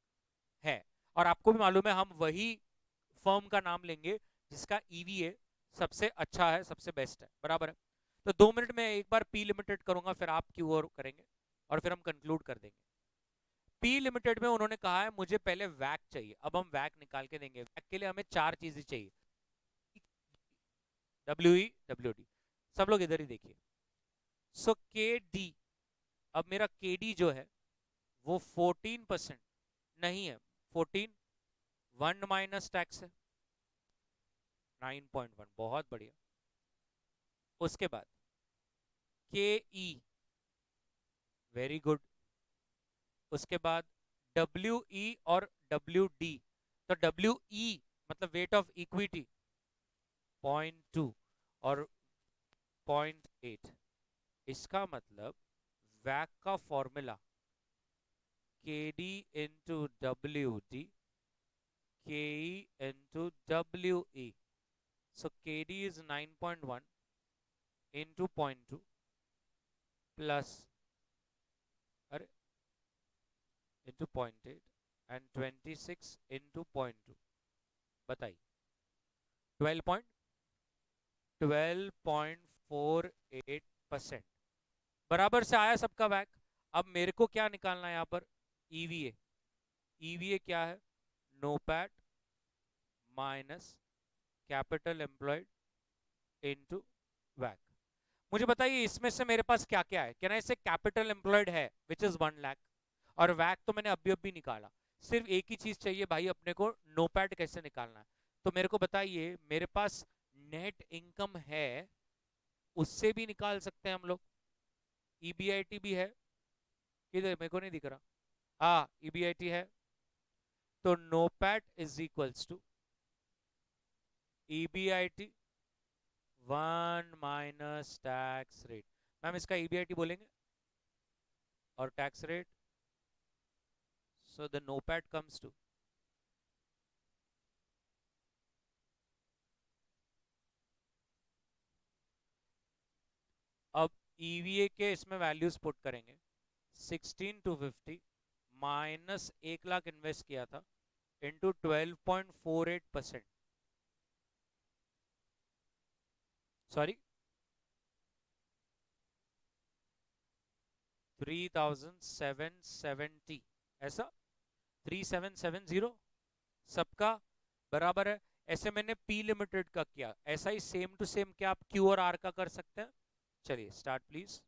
है। और आपको भी मालूम है हम वही फर्म का नाम लेंगे जिसका ईवीए सबसे अच्छा है, सबसे बेस्ट है, बराबर है। तो 2 मिनट में एक बार पी लिमिटेड करूंगा, फिर आप क्यू और करेंगे, और फिर हम कंक्लूड कर देंगे। पी लिमिटेड में उन्होंने कहा है मुझे पहले वैक चाहिए, अब हम वैक निकाल के देंगे। वैक के लिए हमें 4 चीजें चाहिए, डब्ल्यू ई डब्ल्यू डी। सब लोग इधर ही देखिए। सो के डी, अब मेरा के डी जो है वो 14% नहीं है, 14 1 माइनस टैक्स है 9.1, बहुत बढ़िया। उसके बाद के ई, वेरी गुड। उसके बाद डब्ल्यू ई और डब्ल्यू डी, तो डब्ल्यू ई मतलब वेट ऑफ इक्विटी 0.2 और 0.8, इसका मतलब वैक का फॉर्मूला के डी इंटू डब्ल्यू डी, के E into W E. So K D is 9.1 into 0.2 plus, अरे इंटू 0.8 एंड 26 इंटू 0.2, बताइए 12.48% बराबर से आया सबका वैक। अब मेरे को क्या निकालना है यहाँ पर, ईवीए। ईवीए क्या है, NOPAT minus capital employed into वैक। मुझे बताइए इसमें से मेरे पास क्या क्या है। क्या ना, कैपिटल एम्प्लॉयड है विच इज 1 लाख, और वैक तो मैंने अभी अभी निकाला। सिर्फ एक ही चीज चाहिए भाई अपने को, नोपैट कैसे निकालना है। तो मेरे को बताइए, मेरे पास नेट इनकम है, उससे भी निकाल सकते हैं हम लोग। ईबीआईटी भी है, किधर मेरे को नहीं दिख रहा, हाँ ईबीआईटी है। तो NOPAT is equals to EBIT 1 minus tax rate. Ma'am इसका ईबीआईटी बोलेंगे और tax rate, so the NOPAT comes to EVA के इसमें वैल्यूज पुट करेंगे 16 to 50 माइनस 1 लाख इन्वेस्ट किया था इंटू 12.48%, सॉरी 3770, ऐसा 3770 सबका बराबर है। ऐसे मैंने पी लिमिटेड का किया, ऐसा ही सेम टू सेम क्या आप क्यू और आर का कर सकते हैं? चलिए स्टार्ट प्लीज।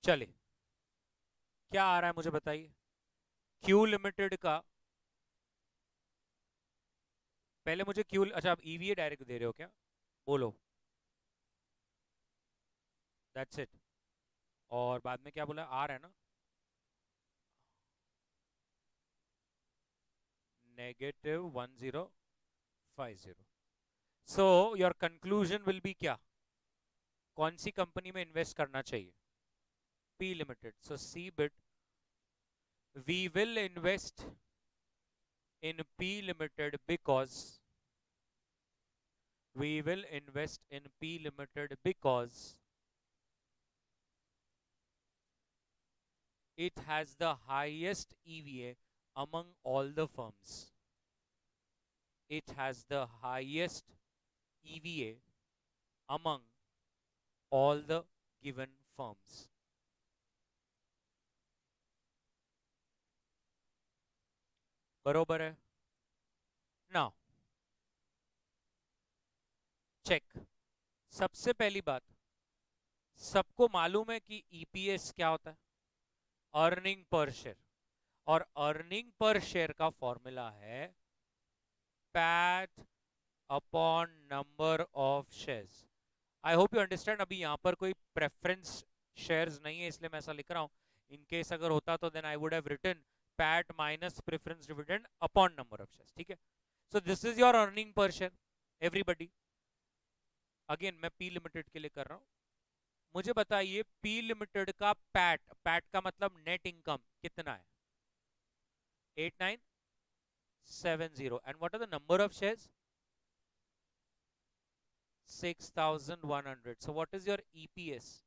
चले, क्या आ रहा है मुझे बताइए। क्यू लिमिटेड का, पहले मुझे क्यू, अच्छा आप ईवीए डायरेक्ट दे रहे हो क्या? बोलो। That's it. और बाद में क्या बोला, आर है ना? -1050। So your conclusion will be क्या, कौन सी कंपनी में इन्वेस्ट करना चाहिए? P limited. So C bit, we will invest in P Limited because we will invest in P Limited because it has the highest EVA among all the firms. It has the highest EVA among all the given firms. बरोबर है? Now check. सबसे पहली बात, सबको मालूम है कि EPS क्या होता है? Earning per share. और अर्निंग पर शेयर का फॉर्मूला है PAT upon number of shares. I hope you understand. अभी यहाँ पर कोई प्रेफरेंस शेयर्स नहीं है इसलिए मैं ऐसा लिख रहा हूँ। इन केस अगर होता तो then I would have written PAT minus preference dividend upon number of shares. ठीक है, so this is your earning per share everybody. Again मैं पी लिमिटेड के लिए कर रहा हूँ। मुझे बताइए पी लिमिटेड का पैट, पैट का मतलब नेट इनकम कितना है? 8970। And what are the number of shares? 6100। so what is your EPS?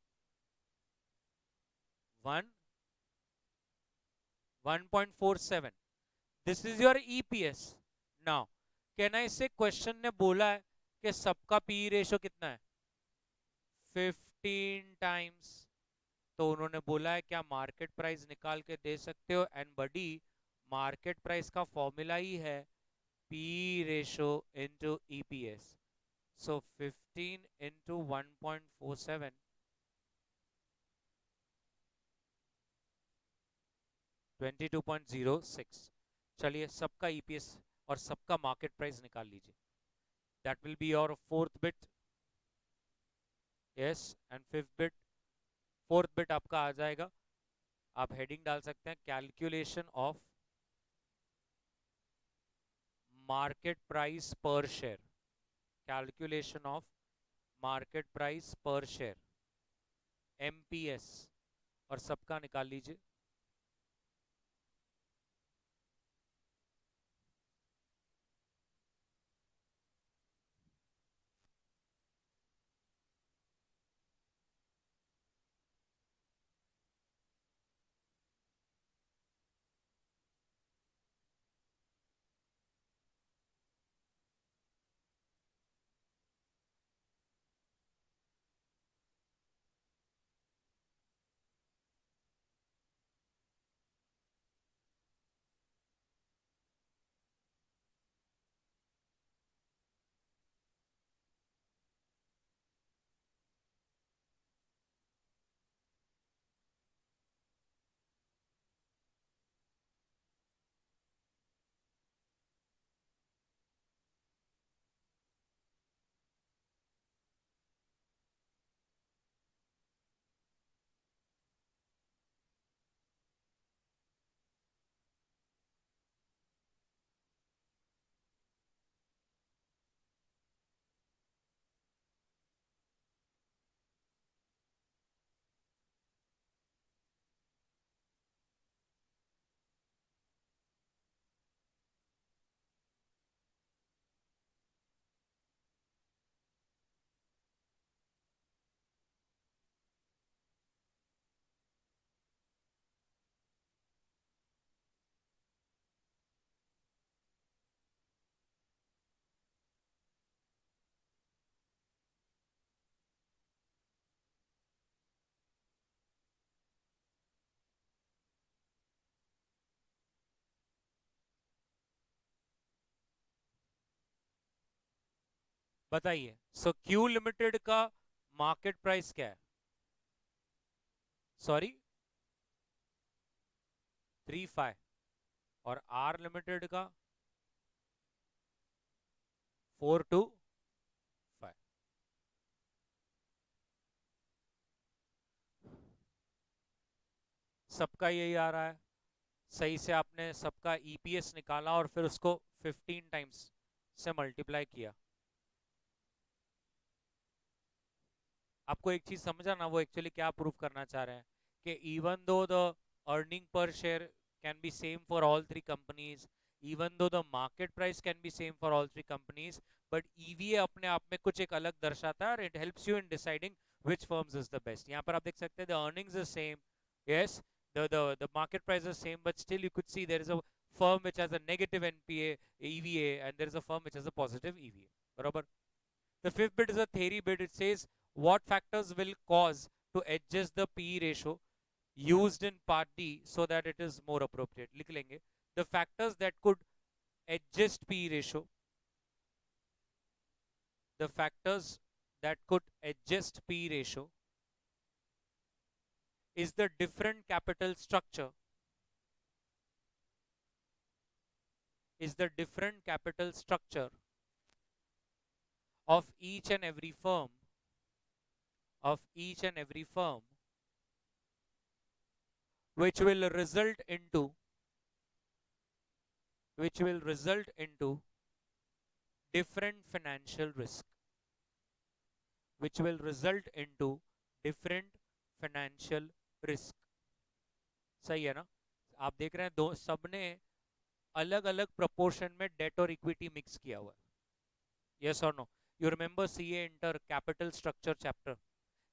1.47। This is your EPS. Now can I से क्वेश्चन ने बोला है कि सबका पी रेशो कितना है? 15 टाइम्स। तो उन्होंने बोला है क्या मार्केट प्राइस निकाल के दे सकते हो? एंड बडी, मार्केट प्राइस का फॉर्मूला ही है पी रेशो इंटू ईपीएस। सो 15 इंटू 1.47, 22.06। चलिए सबका ईपीएस और सबका मार्केट प्राइस निकाल लीजिए। That will be your fourth bit. Yes, and fifth bit, fourth bit आपका आ जाएगा। आप हेडिंग डाल सकते हैं कैलकुलेशन ऑफ मार्केट प्राइस पर share. Calculation of market price पर शेयर, एमपीएस, और सबका निकाल लीजिए। बताइए, सो क्यू लिमिटेड का मार्केट प्राइस क्या है? सॉरी 3.5 और आर लिमिटेड का 4.25। सबका यही आ रहा है। सही से आपने सबका ईपीएस निकाला और फिर उसको 15 टाइम्स से मल्टीप्लाई किया। आपको एक चीज समझा ना, वो एक्चुअली क्या प्रूफ करना चाह रहे हैं कि even though the earning per share can be same for all three companies, even though the market price can be same for all three companies, but EVA अपने आप में कुछ एक अलग दर्शाता है और it helps you in deciding which firms is the best. यहाँ पर आप देख सकते हैं the earnings is same, yes, the market price is same, but still you could see there is a firm which has a negative NPA EVA and there is a firm which has a positive EVA. बराबर. The fifth bit is a theory bit. It says what factors will cause to adjust the PE ratio used in part D so that it is more appropriate. लिख लेंगे. The factors that could adjust PE ratio, the factors that could adjust PE ratio is the different capital structure, is the different capital structure of each and every firm, of each and every firm, which will result into, which will result into different financial risk, which will result into different financial risk. सही है ना? आप देख रहे हैं दो सबने अलग अलग प्रोपोर्शन में डेट और इक्विटी मिक्स किया हुआ है। यस और no? You remember CA inter capital structure chapter,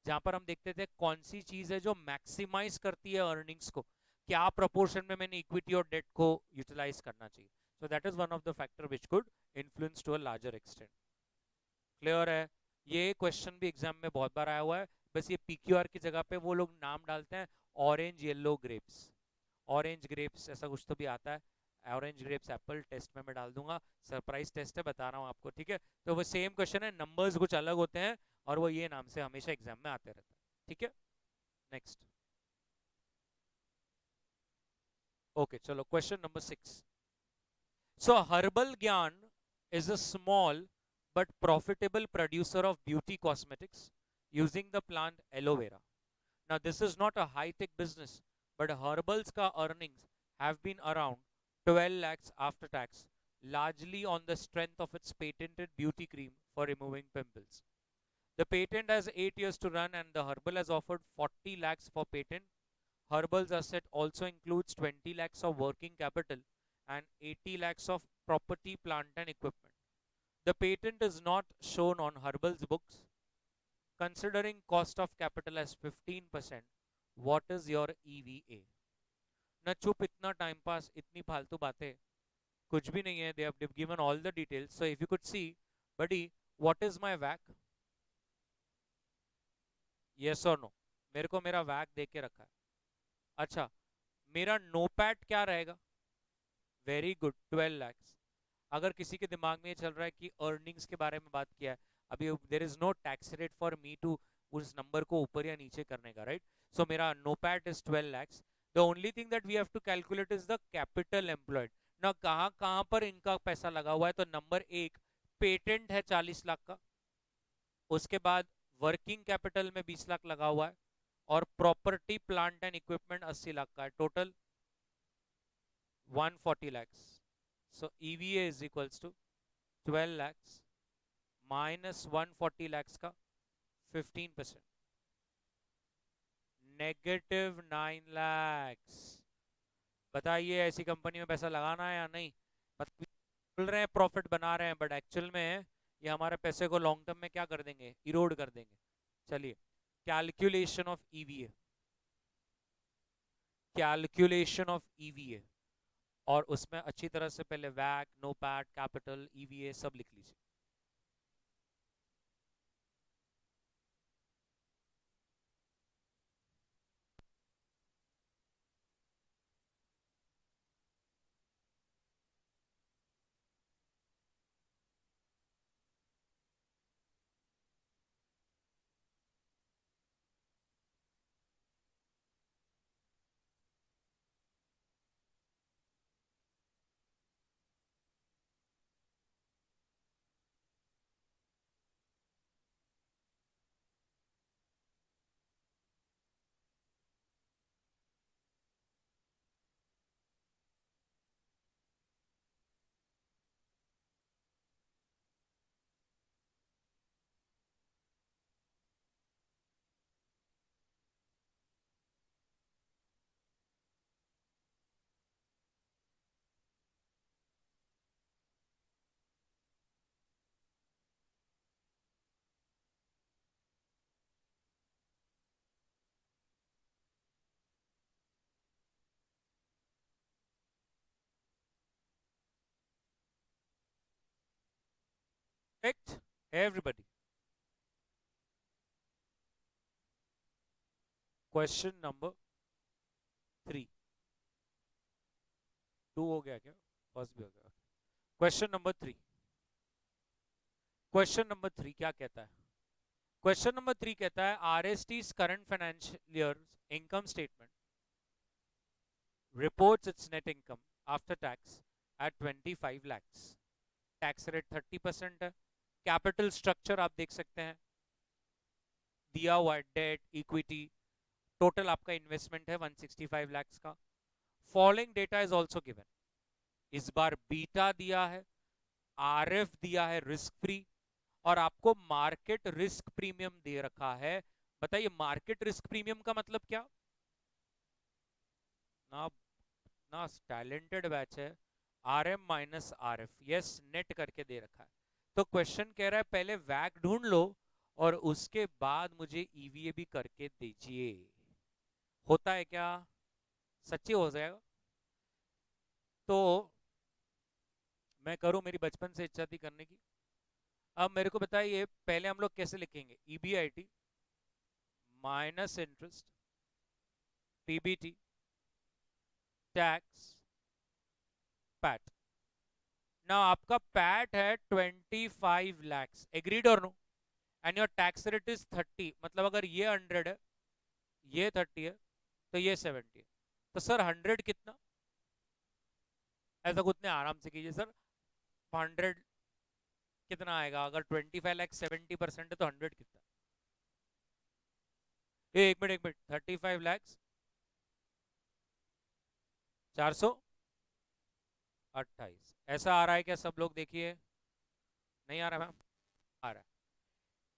जहां पर हम देखते थे कौन सी चीज है जो मैक्सिमाइज करती है अर्निंग्स को, क्या प्रोपोर्शन में मैंने इक्विटी और डेट को यूटिलाइज करना चाहिए। So that is one of the factor which could influence to a larger extent. Clear है? ये क्वेश्चन भी एग्जाम में बहुत बार आया हुआ है। बस ये पीक्यूआर की जगह पे वो लोग नाम डालते हैं orange yellow grapes, orange grapes ऐसा कुछ तो भी आता है। ऑरेंज ग्रेप्स एप्पल टेस्ट में मैं डाल दूंगा, सरप्राइज टेस्ट है, बता रहा हूँ आपको, ठीक है? तो वो सेम क्वेश्चन है, नंबर्स कुछ अलग होते हैं और वो ये नाम से हमेशा एग्जाम में आते रहता है, ठीक है? नेक्स्ट। ओके चलो क्वेश्चन नंबर 6। सो हर्बल ज्ञान is a small but profitable producer of beauty cosmetics using the plant aloe vera. Now, this is not a high-tech business, but Herbal's ka earnings have been around 12 lakhs after tax, largely on the strength of its patented beauty cream for removing pimples. The patent has 8 years to run and the Herbal has offered 40 lakhs for patent. Herbal's asset also includes 20 lakhs of working capital and 80 lakhs of property, plant and equipment. The patent is not shown on Herbal's books. Considering cost of capital as 15%, what is your EVA? ना चुप, इतना time pass, इतनी फालतू बातें, कुछ भी नहीं है. They have given all the details. So if you could see, buddy, what is my WACC? Yes or no? मेरे को मेरा WACC दे के रखा है. अच्छा, मेरा नोपैट क्या रहेगा? Very good, 12 lakhs. अगर किसी के दिमाग में ये चल रहा है कि अर्निंग्स के बारे में बात किया है, अभी there is no tax rate for me to उस नंबर को ऊपर या नीचे करने का, राइट? सो मेरा NOPAT is 12 lakhs. The only thing that we have to calculate is the capital employed ना, कहाँ कहाँ पर इनका पैसा लगा हुआ है. तो नंबर एक, पेटेंट है 40 लाख का, उसके बाद वर्किंग कैपिटल में 20 लाख लगा हुआ है और property plant and equipment 80 lakh का है, total 140 lakhs. So EVA is equals to 12 lakhs minus 140 lakhs का 15%, नेगेटिव 9 lakhs. बताइए ऐसी कंपनी में पैसा लगाना है या नहीं? बोल रहे हैं प्रॉफिट बना रहे हैं, बट एक्चुअल में ये हमारे पैसे को लॉन्ग टर्म में क्या कर देंगे? इरोड कर देंगे. चलिए, calculation of EVA, calculation of EVA, और उसमें अच्छी तरह से पहले वैक, नोपैट, कैपिटल, ईवीए सब लिख लीजिए. Correct everybody? क्वेश्चन नंबर 3, 2 हो गया क्या? फर्स्ट भी हो गया। क्वेश्चन नंबर 3, क्वेश्चन नंबर 3 क्या कहता है? क्वेश्चन नंबर 3 कहता है RST's current financial year's income statement reports its net income after tax at 25 lakhs. Tax rate 30% है। कैपिटल स्ट्रक्चर आप देख सकते हैं दिया हुआ है, डेट इक्विटी, टोटल आपका इन्वेस्टमेंट है 165 lakhs का। Following data is also given. इस बार बीटा दिया है, आरएफ दिया है रिस्क फ्री, और आपको मार्केट रिस्क प्रीमियम दे रखा है। बताइए मार्केट रिस्क प्रीमियम का मतलब क्या? ना ना टैलेंटेड बैच है। RM minus RF, yes, net करके दे रखा है। तो क्वेश्चन कह रहा है पहले वैक ढूंढ लो और उसके बाद मुझे ईवीए भी करके दीजिए। होता है क्या? सच्ची हो जाएगा? तो मैं करूं, मेरी बचपन से इच्छा थी करने की। अब मेरे को बताइए पहले हम लोग कैसे लिखेंगे? EBIT minus interest, PBT, tax, PAT. ना आपका पैट है 25 lakhs, एग्रीड और no? And your tax rate is 30, मतलब अगर ये 100 है, ये 30 है, तो ये 70 है। तो सर 100 कितना? ऐसा कुछ नहीं, आराम से कीजिए सर। 100 कितना आएगा? अगर 25 लाख 70% है तो 100 कितना? एक मिनट एक मिनट, 35 lakhs 428, ऐसा आ रहा है क्या सब लोग? देखिए, नहीं आ रहा मैम? आ रहा है।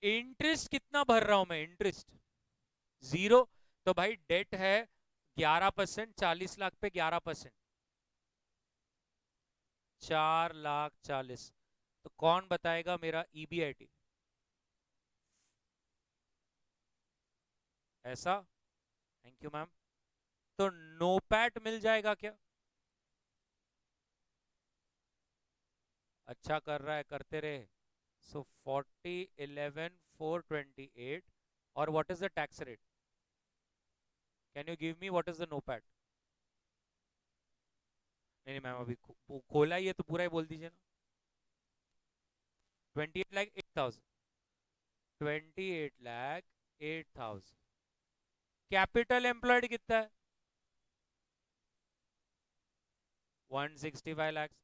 इंटरेस्ट कितना भर रहा हूं मैं? इंटरेस्ट 0। तो भाई डेट है 11%, 40 लाख पे 11%, 4,40,000। तो कौन बताएगा मेरा EBIT? ऐसा? Thank you ma'am. तो नोपैट मिल जाएगा क्या? अच्छा कर रहा है, करते रहे। सो 40, 11, 428। और what is the tax rate? Can you give me what is the NOPAT? नहीं नहीं मैम, अभी खोला ही है तो पूरा ही बोल दीजिए ना। 28 लाख 8,000, 28 लाख 8,000। कैपिटल एम्प्लॉयड कितना है? 165 lakhs।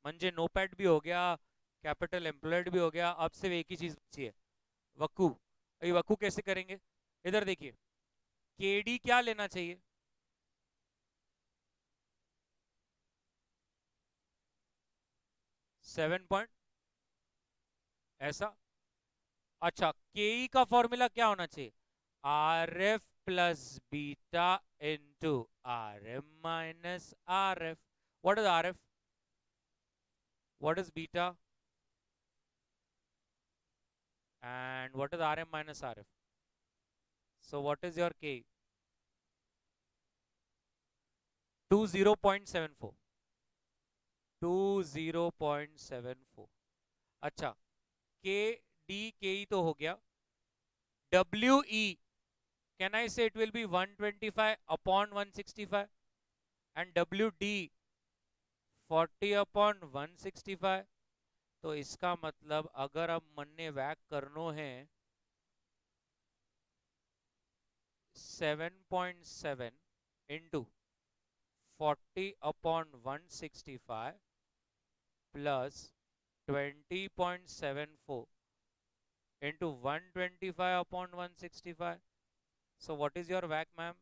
म्हणजे नोपैट भी हो गया, कैपिटल एम्प्लॉयड भी हो गया, अब सिर्फ एक ही चीज बची है, वकू। अभी वकू कैसे करेंगे? इधर देखिए, केडी क्या लेना चाहिए? 7 पॉइंट, ऐसा? अच्छा, केई का फॉर्मूला क्या होना चाहिए? RF plus beta into RM minus RF। What is RF? What is beta? And what is RM minus RF? So what is your के? 20.74, 20.74। अच्छा, के डी के ई तो हो गया। WE, कैन आई से it will be 125 upon 165, and WD 40 upon 165। तो इसका मतलब अगर अब मन ने वैक करनो है 7.7 into 40 upon 165 plus 20.74 into 125 upon 165. So what is your WAC, ma'am?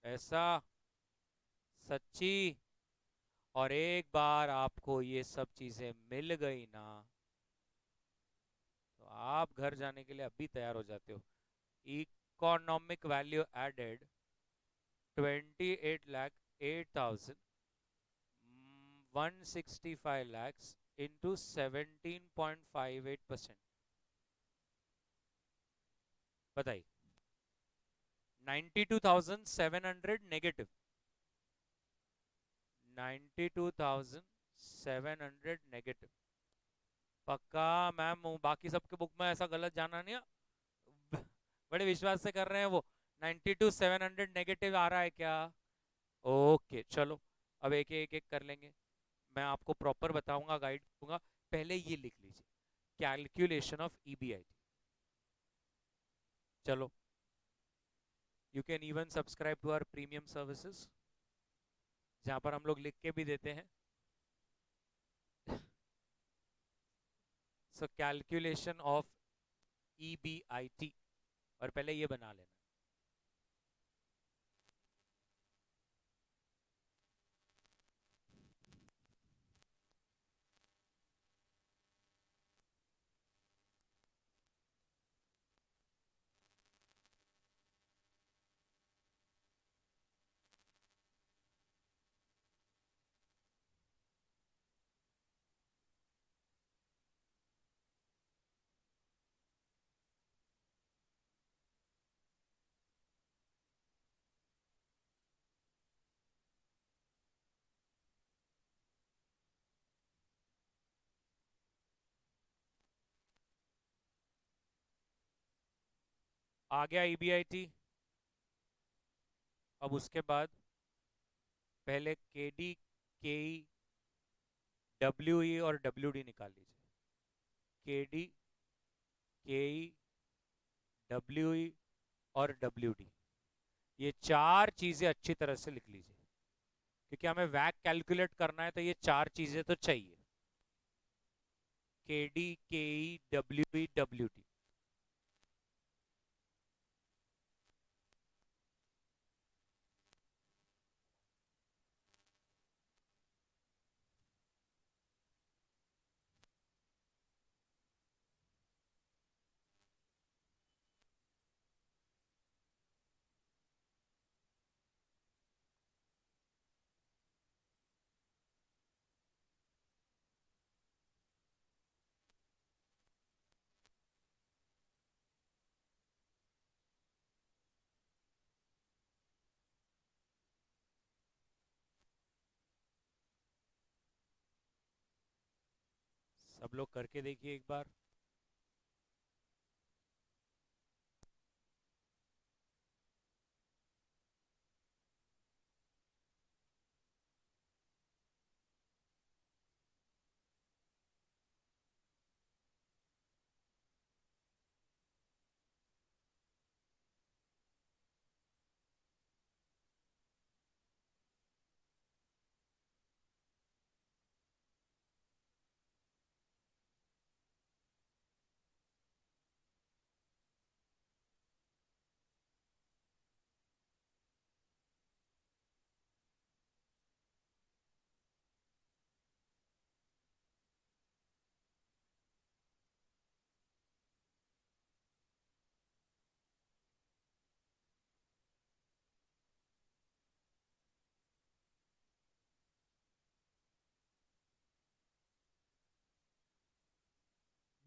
ऐसा? सच्ची? और एक बार आपको ये सब चीजें मिल गई ना, तो आप घर जाने के लिए अभी तैयार हो जाते हो। Economic value added 28 lakh 8,000, 165 lakhs into 17.58%। बताइए, 92,700 नेगेटिव, 92,700 नेगेटिव। पक्का मैम, बाकी सबके बुक में ऐसा गलत जाना नहीं है। बड़े विश्वास से कर रहे हैं वो। 92,700 नेगेटिव आ रहा है क्या? ओके चलो, अब एक एक एक कर लेंगे। मैं आपको प्रॉपर बताऊंगा, गाइड दूंगा। पहले ये लिख लीजिए, कैलकुलेशन ऑफ ईबीआईटी। चलो, you can even subscribe to our premium services, जहां पर हम लोग लिख के भी देते हैं। सो कैलकुलेशन ऑफ ईबीआईटी, और पहले ये बना लेना। आ गया ईबीआईटी। अब उसके बाद पहले केडी, केई, डब्ल्यूई और डब्ल्यूडी निकाल लीजिए। केडी, केई, डब्ल्यूई और डब्ल्यूडी, ये चार चीजें अच्छी तरह से लिख लीजिए, क्योंकि हमें वैक कैलकुलेट करना है, तो ये चार चीजें तो चाहिए। केडी, केई, डब्ल्यूई, डब्ल्यूडी। सब लोग करके देखिए एक बार।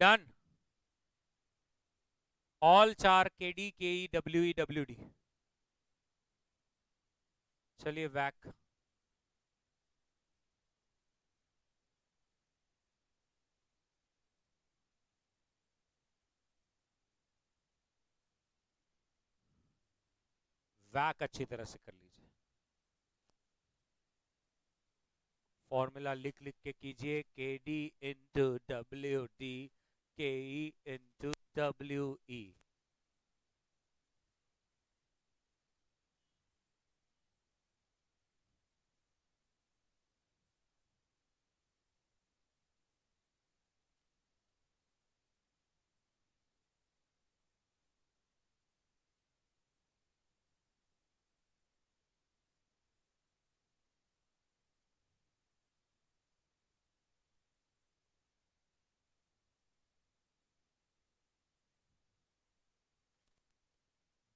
डन। ऑल चार, केडी, केई, डब्ल्यूई, डब्ल्यूडी। चलिए वैक। वैक अच्छी तरह से कर लीजिए। फॉर्मूला लिख लिख के कीजिए, के डी इंटू डब्ल्यू डी, के E into W E.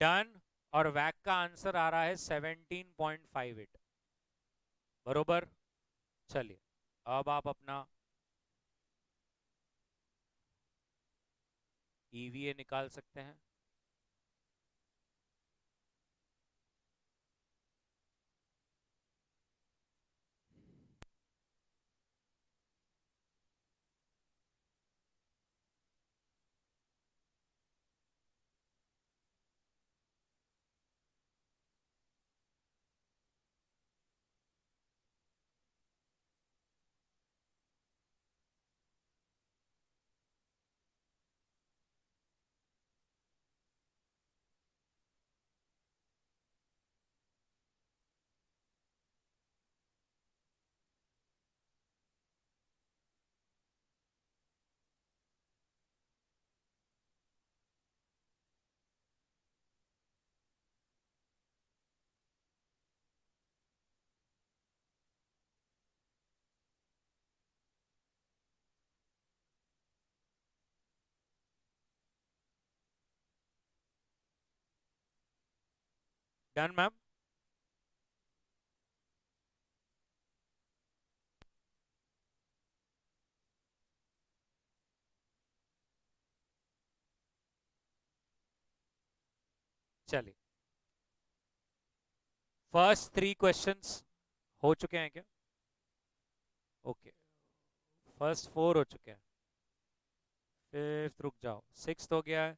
Done. और वैक का आंसर आ रहा है 17.58। बरोबर। चलिए, अब आप अपना ईवीए निकाल सकते हैं। Done ma'am? चलिए, फर्स्ट 3 क्वेश्चंस हो चुके हैं क्या? ओके, फर्स्ट 4 हो चुके हैं, फिफ्थ रुक जाओ, सिक्स्थ हो गया है।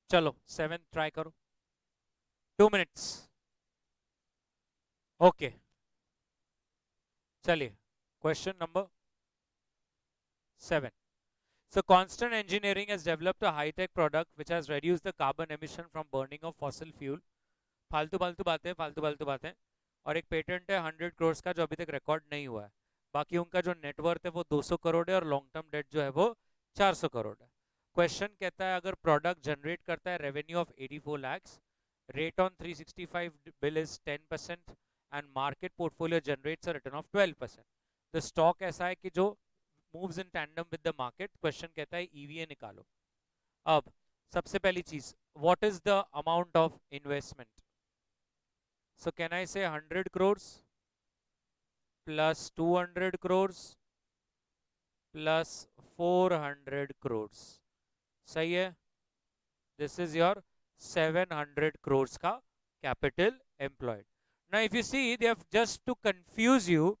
चलो सेवेंथ ट्राई करो, 2 मिनट्स। ओके, चलिए, question number 7. So constant engineering has developed a high-tech product which has reduced the carbon emission from burning of fossil fuel. फालतू फालतू बातें, फालतू फालतू बातें। और एक पेटेंट है 100 करोड़ का जो अभी तक रिकॉर्ड नहीं हुआ है। बाकी उनका जो नेटवर्थ है वो 200 करोड़ है और लॉन्ग टर्म डेट जो है वो 400 करोड़ है। क्वेश्चन कहता है अगर प्रोडक्ट जनरेट करता है revenue of 84 lakhs, rate on 365 bill is 10% and market portfolio generates a return of 12%। The stock ऐसा है कि जो moves in tandem with the market. Question कहता है ईवीए निकालो। अब सबसे पहली चीज, what is the amount of investment? So can I say 100 crores plus 200 crores plus 400 crores? सही है? This is your 700 crores का capital employed. Now if you see, they have, just to confuse you,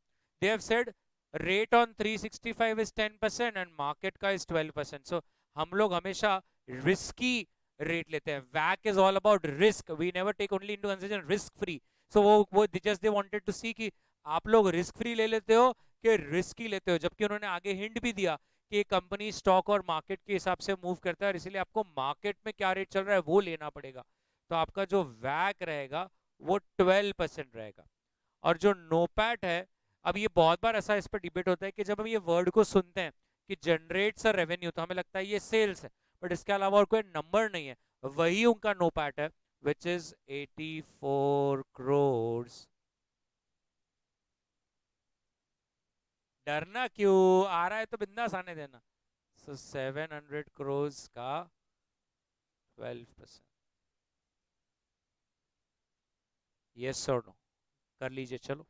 they have said rate on 365 is 10% and market का is 12%. So हम लोग हमेशा risky rate लेते हैं. WACC is all about risk. We never take only into consideration risk free. So वो just they wanted to see कि आप लोग रिस्क फ्री ले लेते हो कि रिस्की लेते हो, जबकि उन्होंने आगे हिंट भी दिया कि कंपनी स्टॉक और मार्केट के हिसाब से मूव करता है और इसीलिए आपको मार्केट में क्या रेट चल रहा है वो लेना पड़ेगा। तो आपका जो वैक रहेगा वो 12% रहेगा। और जो नोपैट है, अब ये बहुत बार ऐसा इस पर डिबेट होता है कि जब हम ये वर्ड को सुनते हैं कि जनरेट्स अ रेवेन्यू तो हमें लगता है ये सेल्स है, बट इसके अलावा और कोई नंबर नहीं है। वही उनका नोपैट है विच इज 84 करोड़। डरना क्यों, आ रहा है तो बिंदास आने देना। सो 700 करोड़ का 12%। यस और नो कर लीजिए, चलो।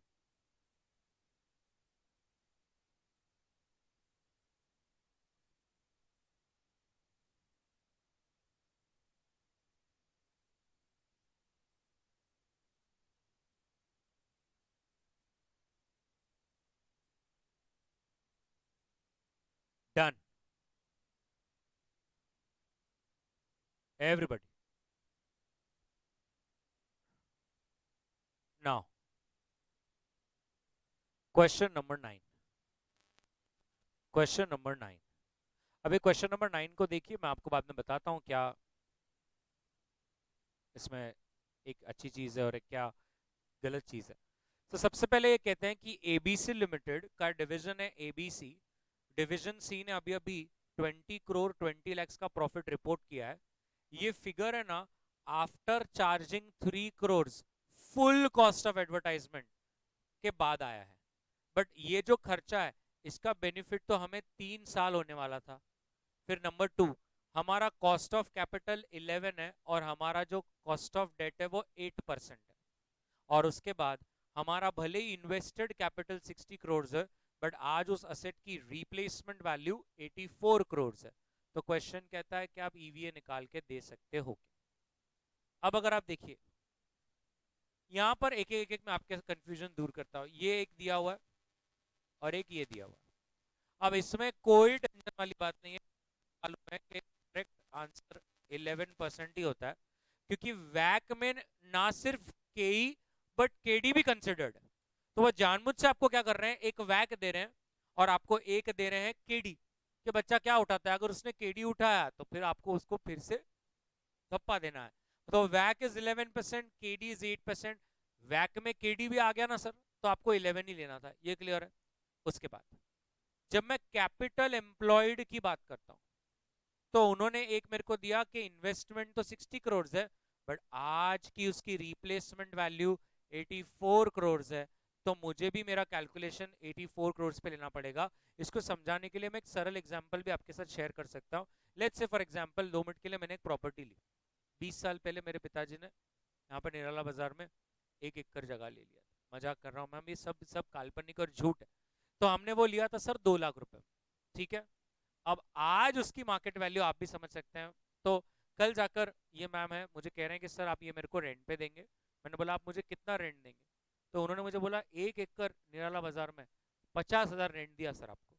Done, everybody. Now question number 9। Question number 9। अभी क्वेश्चन नंबर 9 को देखिए, मैं आपको बाद में बताता हूँ क्या इसमें एक अच्छी चीज है और एक क्या गलत चीज है। तो सबसे पहले ये कहते हैं कि एबीसी लिमिटेड का डिवीजन है एबीसी। डिवीजन सी ने अभी अभी 20 करोड़ 20 lakhs का प्रॉफिट रिपोर्ट किया है। ये फिगर है ना after charging 3 crore full cost of advertisement के बाद आया है। बट ये जो खर्चा है इसका बेनिफिट तो हमें 3 साल होने वाला था। फिर नंबर 2, हमारा कॉस्ट ऑफ कैपिटल 11 है और हमारा जो कॉस्ट ऑफ डेट है वो 8% है। और उसके बाद हमारा भले ही इन्वेस्टेड कैपिटल 60 करोड़ है, बट आज उस असेट की रिप्लेसमेंट वैल्यू 84 करोड़ है। तो क्वेश्चन कहता है कि आप ईवीए निकाल के दे सकते हो। अब अगर आप देखिए यहां पर एक एक एक मैं आपके कंफ्यूजन दूर करता हूं। ये एक दिया हुआ है और एक ये दिया हुआ है। अब इसमें कोई टेंशन वाली बात नहीं है, मालूम है कि करेक्ट आंसर 11% ही होता है, क्योंकि वैक में ना सिर्फ केई बट केडी भी कंसिडर्ड है। तो वो जानबूझ से आपको क्या कर रहे हैं, एक वैक दे रहे हैं और आपको एक दे रहे हैं केडी कि बच्चा क्या उठाता है। अगर उसने केडी उठाया तो फिर आपको उसको फिर से धप्पा देना है। तो वैक इज 11%, केडी इज 8%। वैक में केडी भी आ गया ना सर, तो आपको 11 ही लेना था। ये क्लियर है? उसके बाद जब मैं कैपिटल एम्प्लॉयड की बात करता हूं तो उन्होंने एक मेरे को दिया कि इन्वेस्टमेंट तो 60 करोड़ है, बट आज की उसकी रिप्लेसमेंट वैल्यू 84 करोड़ है। तो मुझे भी मेरा कैलकुलेशन 84 करोड़ पे लेना पड़ेगा। इसको समझाने के लिए मैं एक सरल एग्जांपल भी आपके साथ शेयर कर सकता हूँ। Let's say for example 2 minute के लिए मैंने एक प्रॉपर्टी ली। 20 साल पहले मेरे पिताजी ने यहाँ पर निराला बाजार में 1 एकड़ जगह ले लिया था। मजाक कर रहा हूँ मैम, ये सब सब काल्पनिक और झूठ है। तो हमने वो लिया था सर 2 लाख रुपए, ठीक है। अब आज उसकी मार्केट वैल्यू आप भी समझ सकते हैं। तो कल जाकर ये मैम है, मुझे कह रहे हैं कि सर आप ये मेरे को रेंट पे देंगे। मैंने बोला आप मुझे कितना रेंट देंगे? तो उन्होंने मुझे बोला 1 एकड़ निराला बाजार में 50,000 रेंट दिया सर आपको।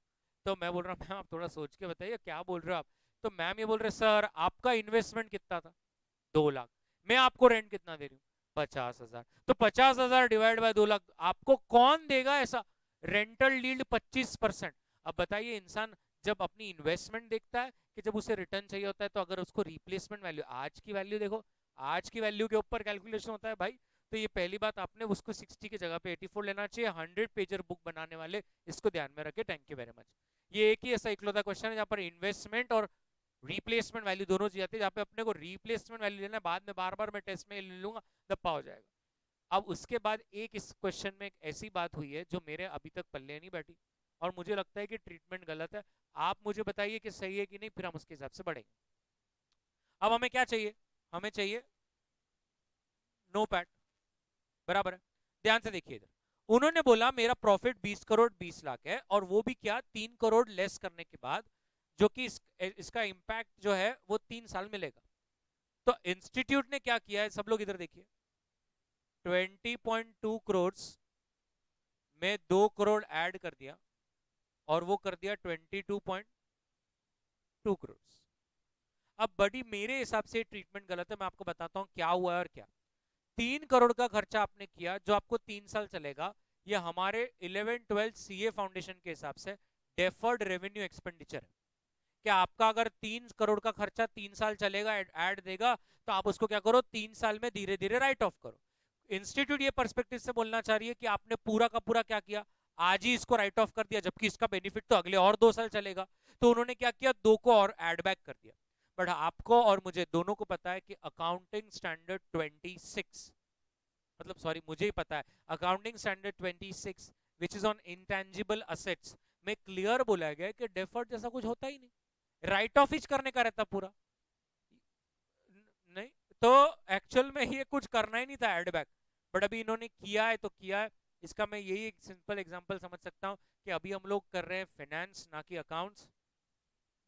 तो मैं बोल रहा हूँ मैम आप थोड़ा सोच के बताइए क्या बोल रहे हो आप। तो मैम ये बोल रहे सर आपका इन्वेस्टमेंट कितना था? 2 लाख। मैं आपको रेंट कितना दे रही हूँ? 50,000। तो 50,000 डिवाइड बाय 2 लाख आपको कौन देगा ऐसा? Rental yield 25%। अब बताइए इंसान जब अपनी इन्वेस्टमेंट देखता है कि जब उसे रिटर्न चाहिए होता है, तो अगर उसको रिप्लेसमेंट वैल्यू, आज की वैल्यू देखो, आज की वैल्यू के ऊपर कैलकुलेशन होता है भाई। तो ये पहली बात, आपने उसको 60 की जगह पे 84 लेना चाहिए। 100 पेजर बुक बनाने वाले इसको ध्यान में रखे। Thank you very much. ये एक ही ऐसा इकलौता क्वेश्चन है जहाँ पर इन्वेस्टमेंट और रिप्लेसमेंट वैल्यू दोनों चीज आती है, जहाँ पे अपने को रिप्लेसमेंट वैल्यू लेना है, बाद में बार बार मैं टेस्ट में ले लूंगा, दप्पा हो जाएगा। अब उसके बाद एक इस क्वेश्चन में एक ऐसी बात हुई है जो मेरे अभी तक पल्ले नहीं बैठी, और मुझे लगता है कि ट्रीटमेंट गलत है। आप मुझे बताइए कि सही है कि नहीं, फिर हम उसके हिसाब से बढ़ेंगे। अब हमें क्या चाहिए? हमें चाहिए नो पैट, बराबर है। ध्यान से देखिए इधर, उन्होंने बोला मेरा प्रॉफिट 20 करोड़ 20 लाख है, और वो भी क्या 3 करोड़ लेस करने के बाद, जो कि इसका इंपैक्ट जो है वो 3 साल मिलेगा। तो इंस्टीट्यूट ने क्या किया है, सब लोग इधर देखिए, 20.2 करोड़ में 2 करोड़ ऐड कर दिया, और वो कर दिया 22.2 करोड़। अब बड़ी मेरे हिसाब से ट्रीटमेंट गलत है। मैं आपको बताता हूं क्या हुआ है और क्या। 3 करोड़ का खर्चा आपने किया जो आपको 3 साल चलेगा। ये हमारे 11-12 सीए फाउंडेशन के हिसाब से डेफर्ड रेवेन्यू एक्सपेंडिचर है। क्या आपका अगर 3 करोड़ का खर्चा 3 साल चलेगा, ऐड देगा, तो आप उसको क्या करो, 3 साल में धीरे धीरे राइट ऑफ करो। इंस्टीट्यूट ये पर्सपेक्टिव से बोलना चाह रही है कि आपने पूरा का पूरा क्या किया, आज ही इसको राइट ऑफ कर दिया, जबकि इसका बेनिफिट तो अगले और 2 साल चलेगा। तो उन्होंने क्या किया, 2 को और एड बैक कर दिया। बट आपको और मुझे दोनों को पता है कि अकाउंटिंग स्टैंडर्ड 26, मतलब सॉरी मुझे ही पता है, accounting standard 26 which is on intangible assets में क्लियर बोला गया है कि डेफर्ड जैसा कुछ होता ही नहीं, राइट ऑफ ही करने का रहता पूरा। नहीं, तो एक्चुअल में ये कुछ करना ही नहीं था एड बैक, बट अभी इन्होंने किया है तो किया है। इसका मैं यही एक सिंपल एग्जांपल समझ सकता हूँ कि अभी हम लोग कर रहे हैं फाइनेंस ना कि अकाउंट्स,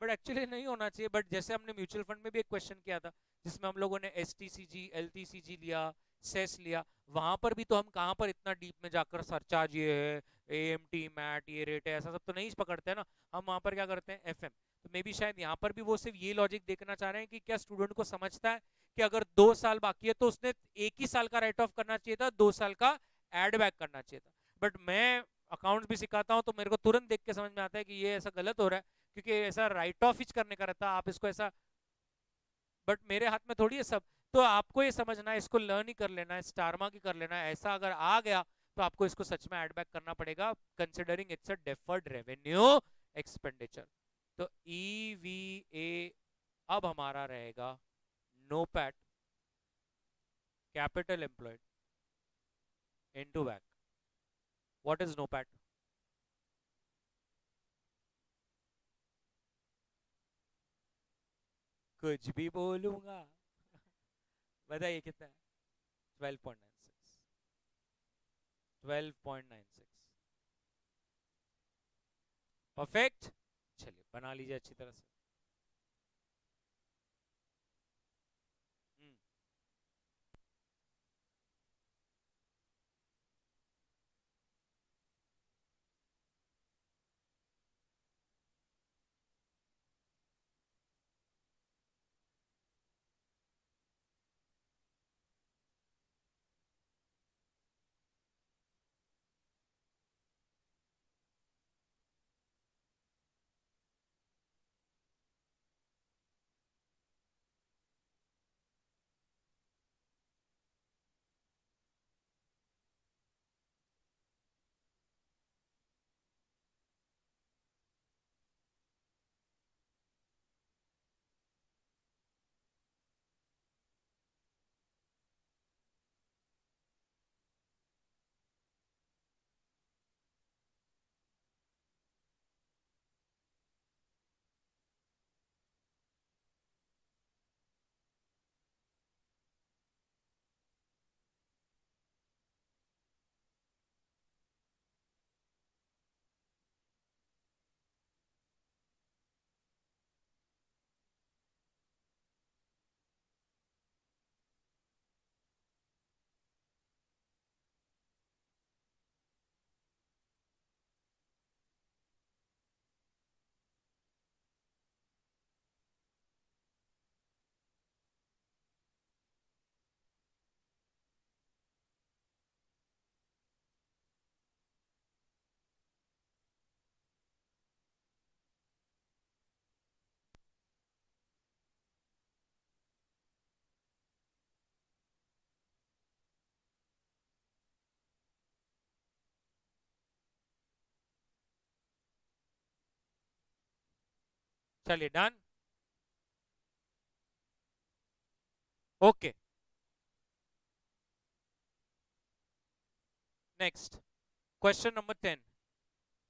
बट एक्चुअली नहीं होना चाहिए। बट जैसे हमने म्यूचुअल फंड में भी एक क्वेश्चन किया था जिसमें हम लोगों ने एसटीसीजी एलटीसीजी लिया, सेस लिया, वहां पर भी तो हम कहाँ पर इतना डीप में जाकर सरचार्ज ये है, एएमटी मैट ये रेट है, ऐसा सब तो नहीं पकड़ते हैं ना। हम वहां पर क्या करते हैं, एफएम। तो मे बी शायद यहाँ पर भी वो सिर्फ ये लॉजिक देखना चाह रहे हैं कि क्या स्टूडेंट को समझता है कि अगर 2 साल बाकी है तो उसने 1 ही साल का राइट ऑफ करना चाहिए था, 2 साल का एड बैक करना चाहिए था। बट मैं अकाउंट्स भी सिखाता हूँ तो मेरे को तुरंत देख के समझ में आता है कि ये ऐसा गलत हो रहा है, क्योंकि ऐसा राइट ऑफ ही करने का रहता, आप इसको ऐसा, बट मेरे हाथ में थोड़ी है सब। तो आपको ये समझना है, इसको लर्न ही कर लेना है, स्टार मार्क ही कर लेना है। ऐसा अगर आ गया तो आपको इसको सच में एड बैक करना पड़ेगा, considering it's a deferred revenue expenditure. तो ईवीए अब हमारा रहेगा NOPAT capital employed into back. What is NOPAT? कुछ भी बोलूंगा। बताइए कितना है? 12.96। 12.96। परफेक्ट। चलिए बना लीजिए अच्छी तरह से। हम्म, चलिए done. Okay next question number 10,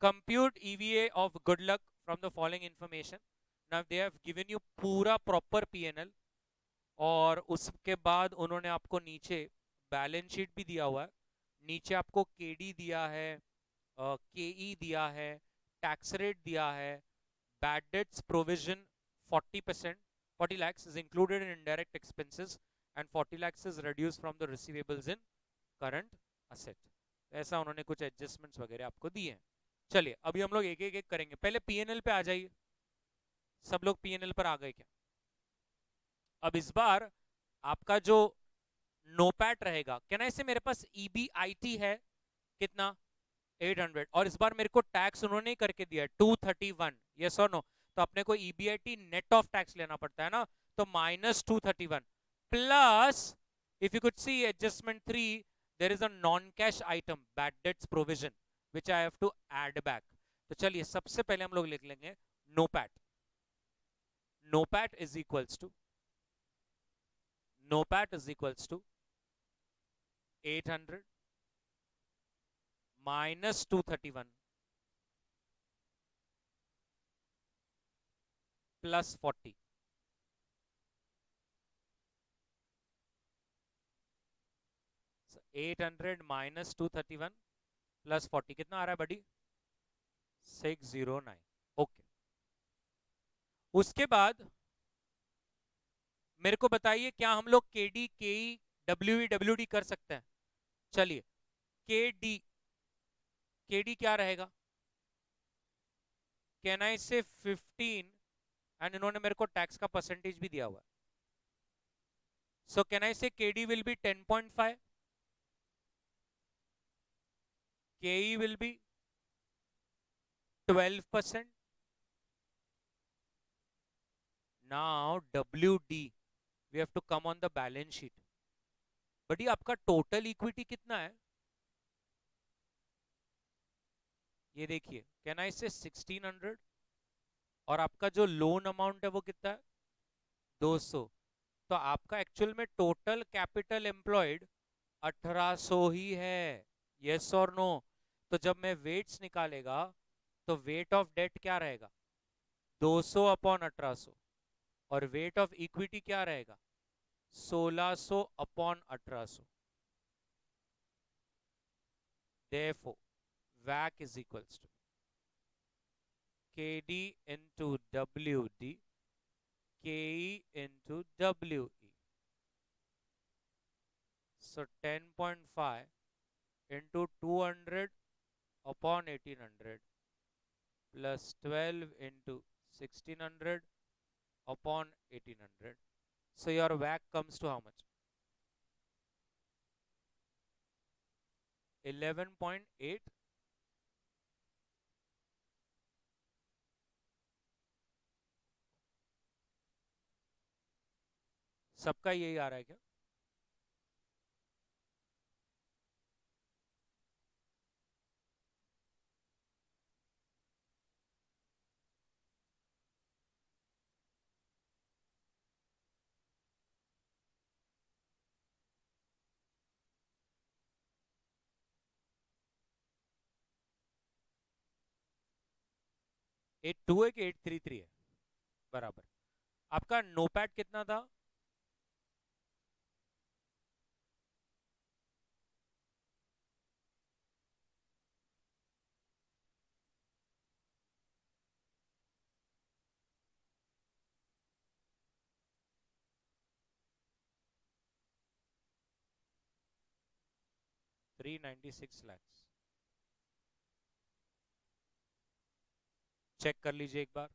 compute EVA of good luck from the following information. Now they have given you पूरा प्रॉपर PNL और उसके बाद उन्होंने आपको नीचे बैलेंस शीट भी दिया हुआ है, नीचे आपको केडी दिया है, केई दिया है, टैक्स रेट दिया है, bad debts provision 40%, 40 lakhs is included in indirect expenses and 40 lakhs is reduced from the receivables in current asset. ऐसा उन्होंने कुछ एडजस्टमेंट्स वगैरह आपको दिए हैं। चलिए अभी हम लोग एक एक एक करेंगे, पहले पीएनएल पे आ जाइए। सब लोग पीएनएल पर आ गए क्या? अब इस बार आपका जो नोपैट रहेगा, कहना इससे मेरे पास ईबीआईटी है कितना 800, और इस बार मेरे को टैक्स उन्होंने ही करके दिया 231, यस और नो? तो अपने को ईबीआईटी नेट ऑफ टैक्स लेना पड़ता है ना, तो -231 plus if you could see adjustment 3 there is a non cash item bad debts provision which I have to add back. तो चलिए सबसे पहले हम लोग लिख लेंगे NOPAT. NOPAT is equals to NOPAT is equals to 800 -231 plus 40। 800 -231 plus 40 कितना आ रहा है बडी? 609। ओके, उसके बाद मेरे को बताइए क्या हम लोग केडी केई डब्ल्यूई डब्ल्यूडी कर सकते हैं? चलिए केडी, केडी क्या रहेगा? कैन आई से 15 एंड इन्होंने मेरे को टैक्स का परसेंटेज भी दिया हुआ है, सो कैन आई से केडी विल बी 10.5, केई will be 12%. Now WD we have to come on the balance sheet. But ये आपका टोटल इक्विटी कितना है? ये देखिए कैन आई से 1600 और आपका जो लोन अमाउंट है वो कितना है? 200। तो आपका एक्चुअल में टोटल कैपिटल एम्प्लॉयड 1800 ही है, यस और नो? तो जब मैं वेट्स निकालेगा तो वेट ऑफ डेट क्या रहेगा? 200 अपॉन 1800, और वेट ऑफ इक्विटी क्या रहेगा? 1600 upon 1800। Therefore, WACC is equals to KD into WD, KE into WE. So 10.5 into 200 upon 1800 plus 12 into 1600 upon 1800. So your WACC comes to how much? 11.8. सबका यही आ रहा है क्या? एट टू है कि 833 है? बराबर। आपका नोपैट कितना था? $396 लाख। चेक कर लीजिए एक बार।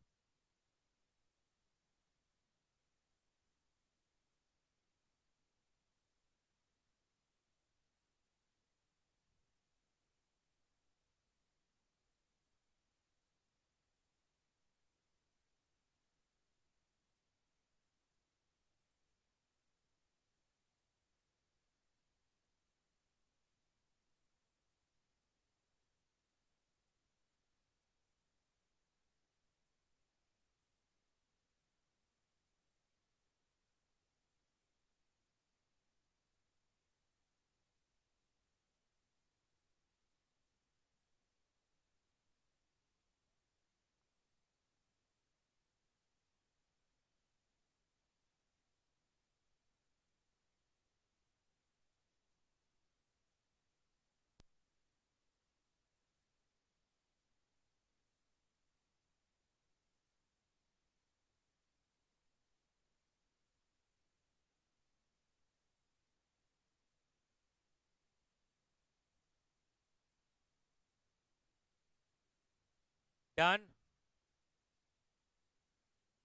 Done.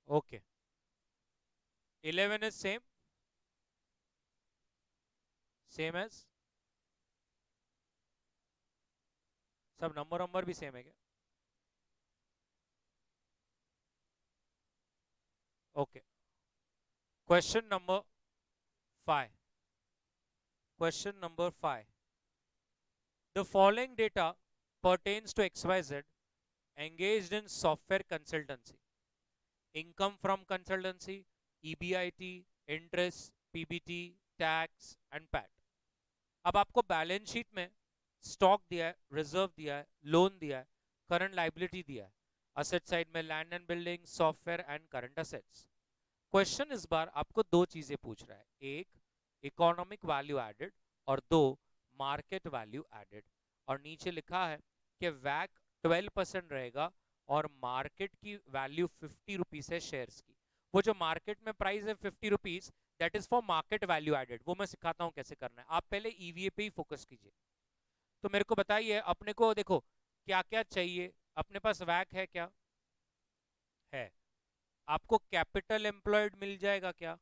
Okay. 11 is same as sub. Number भी सेम है क्या? Okay. Question number 5. Question number 5. The following data pertains to XYZ engaged in software consultancy. Income from consultancy, EBIT, interest, PBT, tax and PAT. अब आपको balance sheet में stock दिया है, reserve दिया है, लोन दिया है, करंट लाइबिलिटी दिया है. असेट साइड में land and building, software and current assets. Question इस बार आपको दो चीजें पूछ रहा है. एक, इकोनॉमिक वैल्यू एडेड, और दो, मार्केट वैल्यू एडेड. और नीचे लिखा है कि वैक 12% रहेगा और मार्केट की वैल्यू 50 रुपीज है शेयर्स की. वो जो मार्केट में प्राइस है 50 rupees, that is for market value added. वो मैं सिखाता हूं कैसे करना है. आप पहले ईवीए पे ही फोकस कीजिए. तो मेरे को बताइए, अपने को देखो क्या क्या चाहिए. अपने पास वैक है क्या? है. आपको कैपिटल एम्प्लॉयड मिल जाएगा क्या?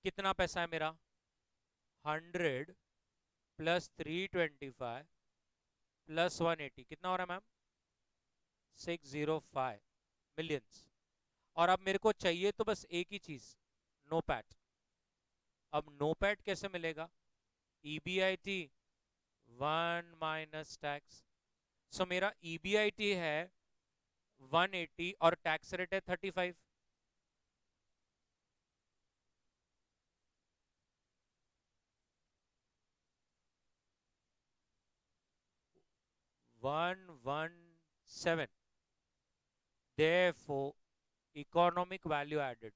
कितना पैसा है मेरा? 100 प्लस 325 प्लस 180 कितना हो रहा है मैम? 605 मिलियंस. और अब मेरे को चाहिए तो बस एक ही चीज, नो पैट. अब नो पैट कैसे मिलेगा? EBIT 1 - tax. सो मेरा ईबीआईटी है 180 और टैक्स रेट है 35. 117. Therefore, economic value added.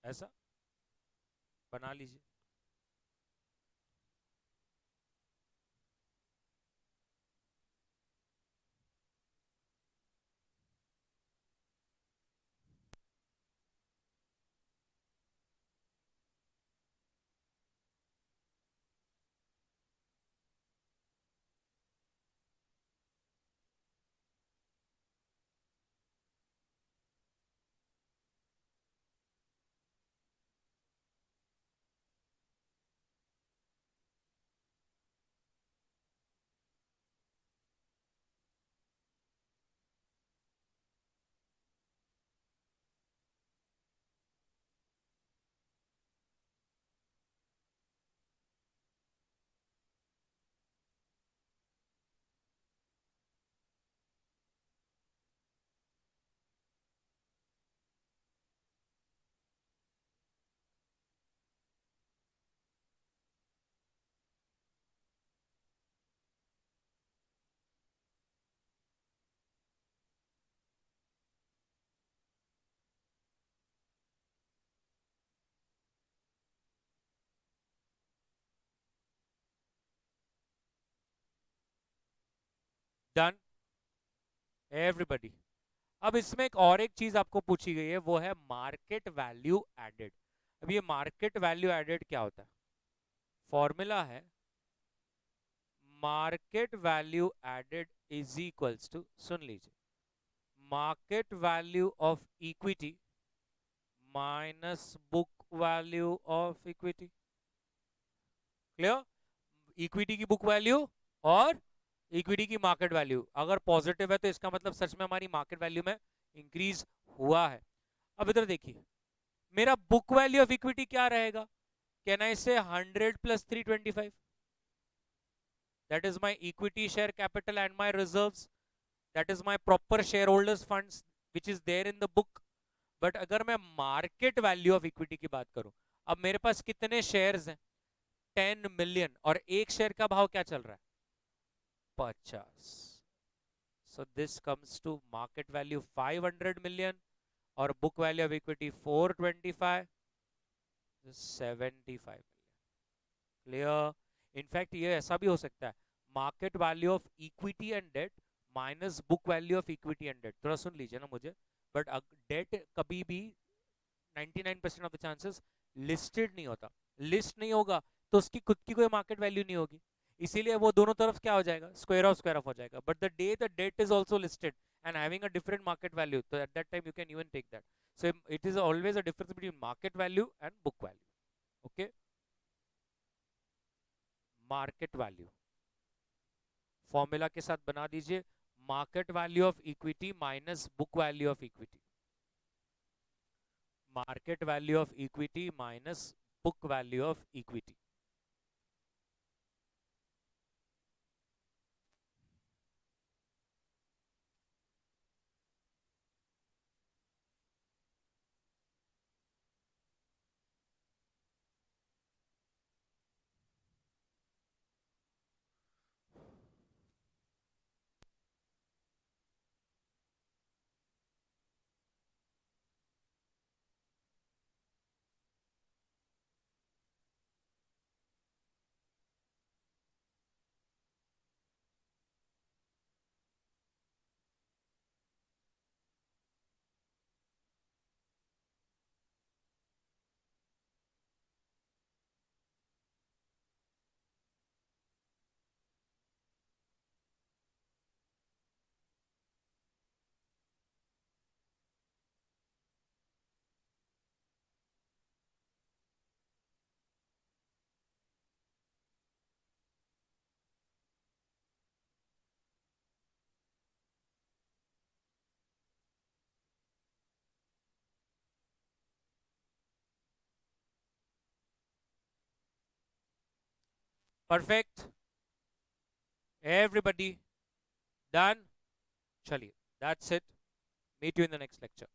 ऐसा बना लीजिए. Done everybody. अब इसमें एक चीज आपको पूछी गई है, वो है मार्केट वैल्यू एडेड. अब ये मार्केट वैल्यू एडेड क्या होता है? फॉर्मूला है market value added is equals to, सुन लीजिए, market value of equity minus book value of equity. Clear? Equity की बुक वैल्यू और इक्विटी की मार्केट वैल्यू अगर पॉजिटिव है तो इसका मतलब सच में हमारी मार्केट वैल्यू में इंक्रीज हुआ है. अब इधर देखिए, मेरा बुक वैल्यू ऑफ इक्विटी क्या रहेगा? Can I say 100 plus 325. That is my equity share capital and my reserves. That is my proper shareholders funds which is there in the book. But अगर मैं market value of equity की बात करूं, अब मेरे पास कितने shares हैं? 10 million. और एक शेयर का भाव क्या चल रहा है? 50. So this comes to market value 500 million और book value of equity 425, 75 million. Clear? In fact ये ऐसा भी हो सकता है, market value of equity and debt minus book value of equity and debt. थोड़ा सुन लीजिए ना मुझे, बट डेट कभी भी 99% ऑफ द चांसेस लिस्टेड नहीं होता। लिस्ट नहीं होगा तो उसकी खुद की कोई मार्केट वैल्यू नहीं होगी, इसीलिए वो दोनों तरफ क्या हो जाएगा, स्क्वायर ऑफ हो जाएगा। But the day the date is also listed and having a different market value, so at that time you can even take that. So it is always a difference between market value and book value. Okay, market value formula के साथ बना दीजिए, market value of equity minus book value of equity, market value of equity minus book value of equity. Perfect, everybody done. चलिए, that's it, meet you in the next lecture.